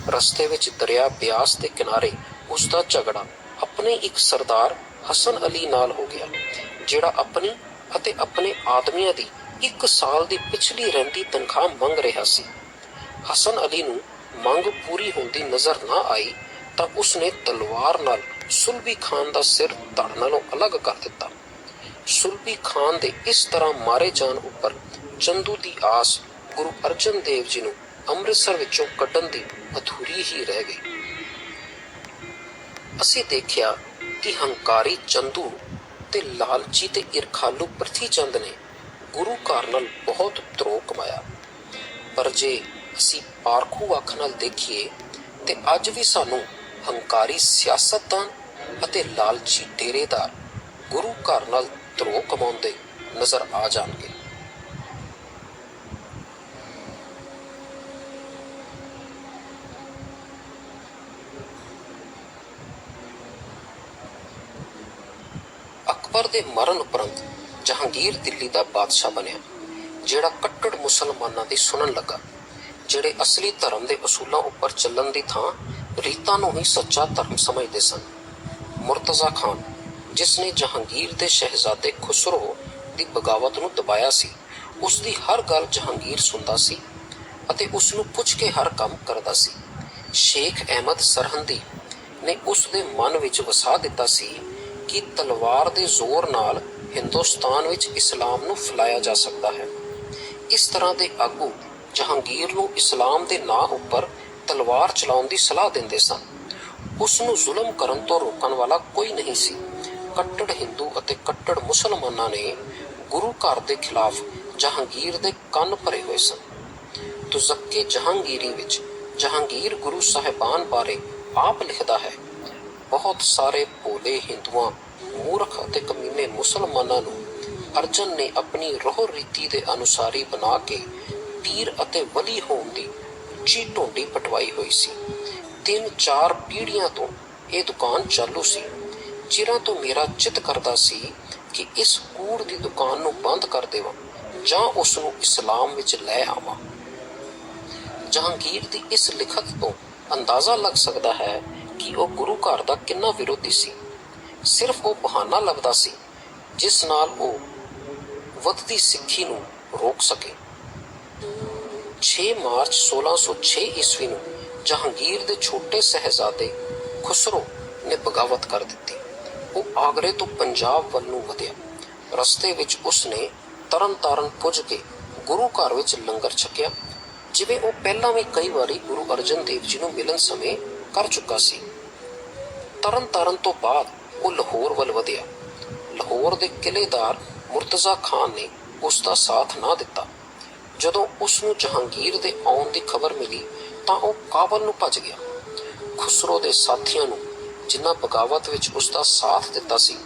Speaker 1: ਰਸਤੇ ਵਿੱਚ ਦਰਿਆ ਬਿਆਸ ਦੇ ਕਿਨਾਰੇ ਉਸਦਾ ਝਗੜਾ ਆਪਣੇ ਇੱਕ ਸਰਦਾਰ ਹਸਨ ਅਲੀ ਨਾਲ ਹੋ ਗਿਆ, ਜਿਹੜਾ ਆਪਣੀ ਅਤੇ ਆਪਣੇ ਆਦਮੀਆਂ ਦੀ 1 ਸਾਲ ਦੀ ਪਿਛਲੀ ਰਹਿੰਦੀ ਤਨਖਾਹ ਮੰਗ ਰਿਹਾ ਸੀ। ਹਸਨ ਅਲੀ ਨੂੰ ਮੰਗ ਪੂਰੀ ਹੁੰਦੀ ਨਜ਼ਰ ਨਾ ਆਈ ਤਾਂ ਉਸਨੇ ਤਲਵਾਰ ਨਾਲ ਸੁਲਭੀ ਖਾਨ ਦਾ ਸਿਰ ਧੜ ਨਾਲੋਂ ਅਲੱਗ ਕਰ ਦਿੱਤਾ। ਸੁਲਭੀ ਖਾਨ ਦੇ ਇਸ ਤਰ੍ਹਾਂ ਮਾਰੇ ਜਾਣ ਉੱਪਰ ਚੰਦੂ ਦੀ ਆਸ ਗੁਰੂ ਅਰਜਨ ਦੇਵ ਜੀ ਨੂੰ ਅੰਮ੍ਰਿਤਸਰ ਵਿੱਚੋਂ ਕੱਢਣ ਦੀ ਅਧੂਰੀ ਹੀ ਰਹਿ ਗਈ। ਅਸੀਂ ਦੇਖਿਆ ਕਿ ਹੰਕਾਰੀ ਚੰਦੂ ਤੇ ਲਾਲਚੀ ਤੇ ਈਰਖਾਲੂ ਪ੍ਰਿਥੀ ਚੰਦ ਨੇ ਗੁਰੂ ਘਰ ਨਾਲ ਬਹੁਤ ਧਰੋਹ ਕਮਾਇਆ। ਪਰ ਜੇ ਅਸੀਂ ਪਾਰਖੂ ਅੱਖ ਨਾਲ ਦੇਖੀਏ ਤੇ ਅੱਜ ਵੀ ਸਾਨੂੰ ਹੰਕਾਰੀ ਸਿਆਸਤਦਾਨ ਅਤੇ ਲਾਲਚੀ ਡੇਰੇਦਾਰ ਗੁਰੂ ਘਰ ਨਾਲ ਧਰੋਹ ਕਮਾਉਂਦੇ ਨਜ਼ਰ ਆ ਜਾਣਗੇ। ਅਕਬਰ ਦੇ ਮਰਨ ਉਪਰੰਤ ਜਹਾਂਗੀਰ ਦਿੱਲੀ ਦਾ ਬਾਦਸ਼ਾਹ ਬਣਿਆ, ਜਿਹੜਾ ਕੱਟੜ ਮੁਸਲਮਾਨਾਂ ਦੀ ਸੁਣਨ ਲੱਗਾ, ਜਿਹੜੇ ਅਸਲੀ ਧਰਮ ਦੇ ਅਸੂਲਾਂ ਉੱਪਰ ਚੱਲਣ ਦੀ ਥਾਂ ਰੀਤਾਂ ਨੂੰ ਹੀ ਸੱਚਾ ਧਰਮ ਸਮਝਦੇ ਸਨ। ਮੁਰਤਜ਼ਾ ਖਾਨ, ਜਿਸ ਨੇ ਜਹਾਂਗੀਰ ਦੇ ਸ਼ਹਿਜ਼ਾਦੇ ਖੁਸਰੋ ਦੀ ਬਗਾਵਤ ਨੂੰ ਦਬਾਇਆ ਸੀ, ਉਸ ਦੀ ਹਰ ਗੱਲ ਜਹਾਂਗੀਰ ਸੁਣਦਾ ਸੀ ਅਤੇ ਉਸ ਨੂੰ ਪੁੱਛ ਕੇ ਹਰ ਕੰਮ ਕਰਦਾ ਸੀ। ਸ਼ੇਖ ਅਹਿਮਦ ਸਰਹੰਦੀ ਨੇ ਉਸ ਦੇ ਮਨ ਵਿੱਚ ਵਸਾ ਦਿੱਤਾ ਸੀ ਕਿ ਤਲਵਾਰ ਦੇ ਜ਼ੋਰ ਨਾਲ ਹਿੰਦੁਸਤਾਨ ਵਿੱਚ ਇਸਲਾਮ ਨੂੰ ਫੈਲਾਇਆ ਜਾ ਸਕਦਾ ਹੈ। ਇਸ ਤਰ੍ਹਾਂ ਦੇ ਆਗੂ ਜਹਾਂਗੀਰ ਨੂੰ ਇਸਲਾਮ ਦੇ ਨਾਂ ਉੱਪਰ ਤਲਵਾਰ ਚਲਾਉਣ ਦੀ ਸਲਾਹ ਦਿੰਦੇ ਸਨ। ਉਸ ਨੂੰ ਜ਼ੁਲਮ ਕਰਨ ਤੋਂ ਰੋਕਣ ਵਾਲਾ ਕੋਈ ਨਹੀਂ ਸੀ। ਕੱਟੜ ਹਿੰਦੂ ਅਤੇ ਕੱਟੜ ਮੁਸਲਮਾਨਾਂ ਨੇ ਗੁਰੂ ਘਰ ਦੇ ਖਿਲਾਫ ਜਹਾਂਗੀਰ ਦੇ ਕੰਨ ਭਰੇ ਹੋਏ ਸਨ। ਤੁਜ਼ੱਕੇ ਜਹਾਂਗੀਰੀ ਵਿੱਚ ਜਹਾਂਗੀਰ ਗੁਰੂ ਸਾਹਿਬਾਨ ਬਾਰੇ ਆਪ ਲਿਖਦਾ ਹੈ, ਬਹੁਤ ਸਾਰੇ ਭੋਲੇ ਹਿੰਦੂਆਂ, ਮੂਰਖ ਅਤੇ ਕਮੀਨੇ ਮੁਸਲਮਾਨਾਂ ਨੂੰ ਅਰਜਨ ਨੇ ਆਪਣੀ ਰੋਹ ਰੀਤੀ ਦੇ ਅਨੁਸਾਰੀ ਬਣਾ ਕੇ ਪੀਰ ਅਤੇ ਵਲੀ ਹੋਣ ਦੀ ਉੱਚੀ ਢੋਂਡੀ ਪਟਵਾਈ ਹੋਈ ਸੀ। 3-4 ਪੀੜ੍ਹੀਆਂ ਤੋਂ ਇਹ ਦੁਕਾਨ ਚਾਲੂ ਸੀ। ਚਿਰਾਂ ਤੋਂ ਮੇਰਾ ਚਿੱਤ ਕਰਦਾ ਸੀ ਕਿ ਇਸ ਕੂੜ ਦੀ ਦੁਕਾਨ ਨੂੰ ਬੰਦ ਕਰ ਦੇਵਾਂ ਜਾਂ ਉਸ ਨੂੰ ਇਸਲਾਮ ਵਿੱਚ ਲੈ ਆਵਾਂ। ਜਹਾਂਗੀਰ ਦੀ ਇਸ ਲਿਖਤ ਤੋਂ ਅੰਦਾਜ਼ਾ ਲੱਗ ਸਕਦਾ ਹੈ ਕਿ ਉਹ ਗੁਰੂ ਘਰ ਦਾ ਕਿੰਨਾ ਵਿਰੋਧੀ ਸੀ। ਸਿਰਫ ਉਹ ਬਹਾਨਾ ਲੱਭਦਾ ਸੀ ਜਿਸ ਨਾਲ ਉਹ ਵੱਧਦੀ ਸਿੱਖੀ ਨੂੰ ਰੋਕ ਸਕੇ। 6 ਮਾਰਚ 1606 ਈਸਵੀ ਨੂੰ ਜਹਾਂਗੀਰ ਦੇ ਛੋਟੇ ਸਹਿਜ਼ਾਦੇ ਖੁਸਰੋ ਨੇ ਬਗਾਵਤ ਕਰ ਦਿੱਤੀ। ਉਹ ਆਗਰੇ ਤੋਂ ਪੰਜਾਬ ਵੱਲ ਨੂੰ ਵਧਿਆ। ਰਸਤੇ ਵਿੱਚ ਉਸਨੇ ਤਰਨਤਾਰਨ ਪੁੱਜ ਕੇ ਗੁਰੂ ਘਰ ਵਿੱਚ ਲੰਗਰ ਛਕਿਆ, ਜਿਵੇਂ ਉਹ ਪਹਿਲਾਂ ਵੀ ਕਈ ਵਾਰੀ ਗੁਰੂ ਅਰਜਨ ਦੇਵ ਜੀ ਨੂੰ ਮਿਲਣ ਸਮੇਂ ਕਰ ਚੁੱਕਾ ਸੀ। ਤਰਨਤਾਰਨ ਤੋਂ ਬਾਅਦ ਉਹ ਲਾਹੌਰ ਵੱਲ ਵਧਿਆ। ਲਾਹੌਰ ਦੇ ਕਿਲ੍ਹੇਦਾਰ ਮੁਰਤਜ਼ਾ ਖਾਨ ਨੇ ਉਸ ਦਾ ਸਾਥ ਨਾ ਦਿੱਤਾ। ਜਦੋਂ ਉਸ ਨੂੰ ਜਹਾਂਗੀਰ ਦੇ ਆਉਣ ਦੀ ਖਬਰ ਮਿਲੀ ਤਾਂ ਉਹ ਕਾਬਲ ਨੂੰ ਭੱਜ ਗਿਆ। ਖੁਸਰੋ ਦੇ ਸਾਥੀਆਂ ਨੂੰ, ਜਿਨ੍ਹਾਂ ਬਗਾਵਤ ਵਿੱਚ ਉਸ ਦਾ ਸਾਥ ਦਿੱਤਾ ਸੀ,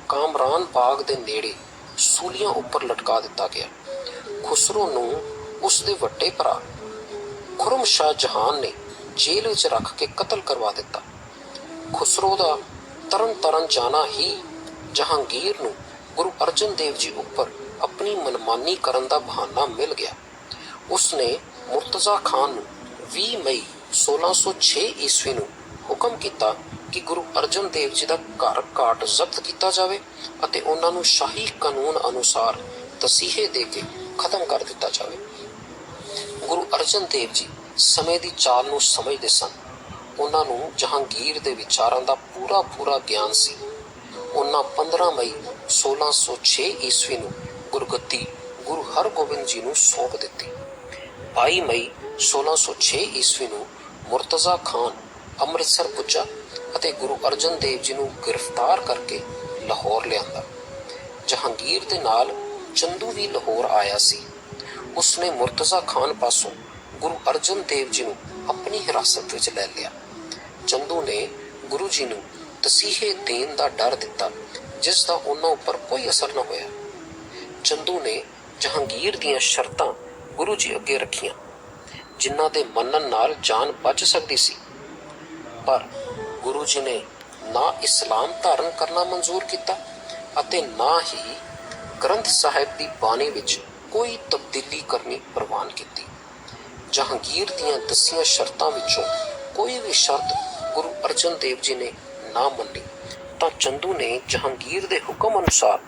Speaker 1: ਕਾਮਰਾਨ ਬਾਗ ਦੇ ਨੇੜੇ ਸੂਲੀਆਂ ਉੱਪਰ ਲਟਕਾ ਦਿੱਤਾ ਗਿਆ। ਖੁਸਰੋ ਨੂੰ ਉਸ ਦੇ ਵੱਡੇ ਭਰਾ ਖੁਰਮ ਸ਼ਾਹ ਜਹਾਨ ਨੇ ਜੇਲ੍ਹ ਵਿੱਚ ਰੱਖ ਕੇ ਕਤਲ ਕਰਵਾ ਦਿੱਤਾ। ਖੁਸਰੋ ਦਾ ਤਰਨਤਾਰਨ ਜਾਣਾ ਹੀ ਜਹਾਂਗੀਰ ਨੂੰ ਗੁਰੂ ਅਰਜਨ ਦੇਵ ਜੀ ਉੱਪਰ ਆਪਣੀ ਮਨਮਾਨੀ ਕਰਨ ਦਾ ਬਹਾਨਾ ਮਿਲ ਗਿਆ। ਉਸਨੇ ਮੁਰਤਜ਼ਾ ਖਾਨ ਨੂੰ 20 ਮਈ 1606 ਈਸਵੀ ਨੂੰ ਹੁਕਮ ਕੀਤਾ ਕਿ ਗੁਰੂ ਅਰਜਨ ਦੇਵ ਜੀ ਦਾ ਘਰ ਘਾਟ ਜ਼ਬਤ ਕੀਤਾ ਜਾਵੇ ਅਤੇ ਉਹਨਾਂ ਨੂੰ ਸ਼ਾਹੀ ਕਾਨੂੰਨ ਅਨੁਸਾਰ ਤਸੀਹੇ ਦੇ ਕੇ ਖਤਮ ਕਰ ਦਿੱਤਾ ਜਾਵੇ। ਗੁਰੂ ਅਰਜਨ ਦੇਵ ਜੀ ਸਮੇਂ ਦੀ ਚਾਲ ਨੂੰ ਸਮਝਦੇ ਸਨ। ਉਹਨਾਂ ਨੂੰ ਜਹਾਂਗੀਰ ਦੇ ਵਿਚਾਰਾਂ ਦਾ ਪੂਰਾ ਗਿਆਨ ਸੀ। ਉਹਨਾਂ 15 ਮਈ 1606 ਈਸਵੀ ਨੂੰ ਗੁਰਗੱਦੀ ਗੁਰੂ ਹਰਗੋਬਿੰਦ ਜੀ ਨੂੰ ਸੌਂਪ ਦਿੱਤੀ। 22 ਮਈ 1606 ਈਸਵੀ ਨੂੰ ਮੁਰਤਜ਼ਾ ਖਾਨ ਅੰਮ੍ਰਿਤਸਰ ਪੁੱਜਾ ਅਤੇ ਗੁਰੂ ਅਰਜਨ ਦੇਵ ਜੀ ਨੂੰ ਗ੍ਰਿਫਤਾਰ ਕਰਕੇ ਲਾਹੌਰ ਲਿਆਂਦਾ। ਜਹਾਂਗੀਰ ਦੇ ਨਾਲ ਚੰਦੂ ਵੀ ਲਾਹੌਰ ਆਇਆ ਸੀ। ਉਸਨੇ ਮੁਰਤਜ਼ਾ ਖਾਨ ਪਾਸੋਂ ਗੁਰੂ ਅਰਜਨ ਦੇਵ ਜੀ ਨੂੰ ਆਪਣੀ ਹਿਰਾਸਤ ਵਿੱਚ ਲੈ ਲਿਆ। ਚੰਦੂ ਨੇ ਗੁਰੂ ਜੀ ਨੂੰ ਤਸੀਹੇ ਦੇਣ ਦਾ ਡਰ ਦਿੱਤਾ, ਜਿਸ ਦਾ ਉਹਨਾਂ ਉੱਪਰ ਕੋਈ ਅਸਰ ਨਾ ਹੋਇਆ। ਚੰਦੂ ਨੇ ਜਹਾਂਗੀਰ ਦੀਆਂ ਸ਼ਰਤਾਂ ਗੁਰੂ ਜੀ ਅੱਗੇ ਰੱਖੀਆਂ, ਜਿਨ੍ਹਾਂ ਦੇ ਮੰਨਣ ਨਾਲ ਜਾਨ ਬਚ ਸਕਦੀ ਸੀ, ਪਰ ਗੁਰੂ ਜੀ ਨੇ ਨਾ ਇਸਲਾਮ ਧਾਰਨ ਕਰਨਾ ਮਨਜ਼ੂਰ ਕੀਤਾ ਅਤੇ ਨਾ ਹੀ ਗ੍ਰੰਥ ਸਾਹਿਬ ਦੀ ਬਾਣੀ ਵਿੱਚ ਕੋਈ ਤਬਦੀਲੀ ਕਰਨੀ ਪ੍ਰਵਾਨ ਕੀਤੀ। ਜਹਾਂਗੀਰ ਦੀਆਂ ਦੱਸੀਆਂ ਸ਼ਰਤਾਂ ਵਿੱਚੋਂ ਕੋਈ ਵੀ ਸ਼ਰਤ ਗੁਰੂ ਅਰਜਨ ਦੇਵ ਜੀ ਨੇ ਨਾ ਮੰਨੀ ਤਾਂ ਚੰਦੂ ਨੇ ਜਹਾਂਗੀਰ ਦੇ ਹੁਕਮ ਅਨੁਸਾਰ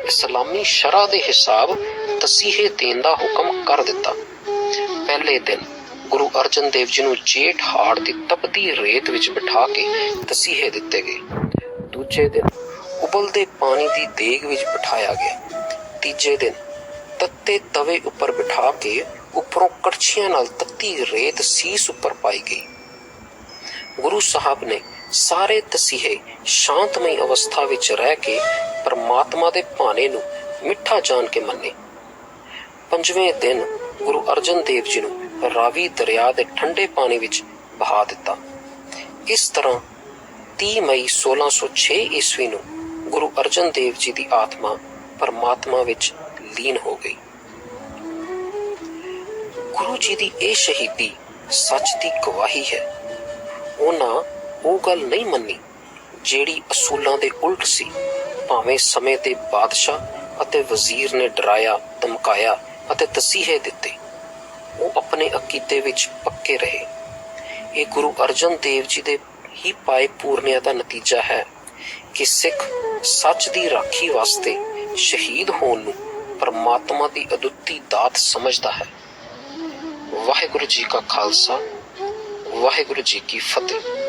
Speaker 1: ਇਸਲਾਮੀ ਸ਼ਰ੍ਹਾ ਦੇ ਹਿਸਾਬ ਤਸੀਹੇ ਦੇਣ ਦਾ ਹੁਕਮ ਕਰ ਦਿੱਤਾ। ਪਹਿਲੇ ਦਿਨ ਗੁਰੂ ਅਰਜਨ ਦੇਵ ਜੀ ਨੂੰ ਜੇਠ ਹਾੜ ਦੀ ਤਪਦੀ ਰੇਤ ਵਿੱਚ ਬਿਠਾ ਕੇ ਤਸੀਹੇ ਦਿੱਤੇ ਗਏ। ਦੂਜੇ ਦਿਨ ਉਬਲਦੇ ਪਾਣੀ ਦੀ ਦੇਗ ਵਿੱਚ ਬਿਠਾਇਆ ਗਿਆ। ਤੀਜੇ ਦਿਨ ਤੱਤੇ ਤਵੇ ਉੱਪਰ ਬਿਠਾ ਕੇ ਉੱਪਰੋਂ ਕੜਛੀਆਂ ਨਾਲ ਤੱਤੀ ਰੇਤ ਸੀਸ ਉੱਪਰ ਪਾਈ ਗਈ। ਗੁਰੂ ਸਾਹਿਬ ਨੇ ਸਾਰੇ ਤਸੀਹੇ ਸ਼ਾਂਤਮਈ ਅਵਸਥਾ ਵਿੱਚ ਰਹਿ ਕੇ ਪਰਮਾਤਮਾ ਦੇ ਭਾਣੇ ਨੂੰ ਮਿੱਠਾ ਜਾਣ ਕੇ ਮੰਨੇ। ਪੰਜਵੇਂ ਦਿਨ ਗੁਰੂ ਅਰਜਨ ਦੇਵ ਜੀ ਨੂੰ ਰਾਵੀ ਦਰਿਆ ਦੇ ਠੰਡੇ ਪਾਣੀ ਵਿੱਚ ਬਹਾ ਦਿੱਤਾ। ਇਸ ਤਰ੍ਹਾਂ 30 ਮਈ 1606 ਈਸਵੀ ਨੂੰ ਗੁਰੂ ਅਰਜਨ ਦੇਵ ਜੀ ਦੀ ਆਤਮਾ ਪਰਮਾਤਮਾ ਵਿੱਚ ਲੀਨ ਹੋ ਗਈ। ਗੁਰੂ ਜੀ ਦੀ ਇਹ ਸ਼ਹੀਦੀ ਸੱਚ ਦੀ ਗਵਾਹੀ ਹੈ। ਉਹਨਾਂ ਉਹ ਗੱਲ ਨਹੀਂ ਮੰਨੀ ਜਿਹੜੀ ਅਸੂਲਾਂ ਦੇ ਉਲਟ ਸੀ। ਭਾਵੇਂ ਸਮੇਂ ਦੇ ਬਾਦਸ਼ਾਹ ਅਤੇ ਵਜ਼ੀਰ ਨੇ ਡਰਾਇਆ, ਧਮਕਾਇਆ ਅਤੇ ਤਸੀਹੇ ਦਿੱਤੇ, ਉਹ ਆਪਣੇ ਅਕੀਦੇ ਵਿੱਚ ਪੱਕੇ ਰਹੇ। ਇਹ ਗੁਰੂ ਅਰਜਨ ਦੇਵ ਜੀ ਦੇ ਹੀ ਪਾਏ ਪੂਰਨਿਆਂ ਦਾ ਨਤੀਜਾ ਹੈ ਕਿ ਸਿੱਖ ਸੱਚ ਦੀ ਰਾਖੀ ਵਾਸਤੇ ਸ਼ਹੀਦ ਹੋਣ ਨੂੰ ਪਰਮਾਤਮਾ ਦੀ ਅਦੁੱਤੀ ਦਾਤ ਸਮਝਦਾ ਹੈ। ਵਾਹਿਗੁਰੂ ਜੀ ਕਾ ਖਾਲਸਾ, ਵਾਹਿਗੁਰੂ ਜੀ ਕੀ ਫਤਿਹ।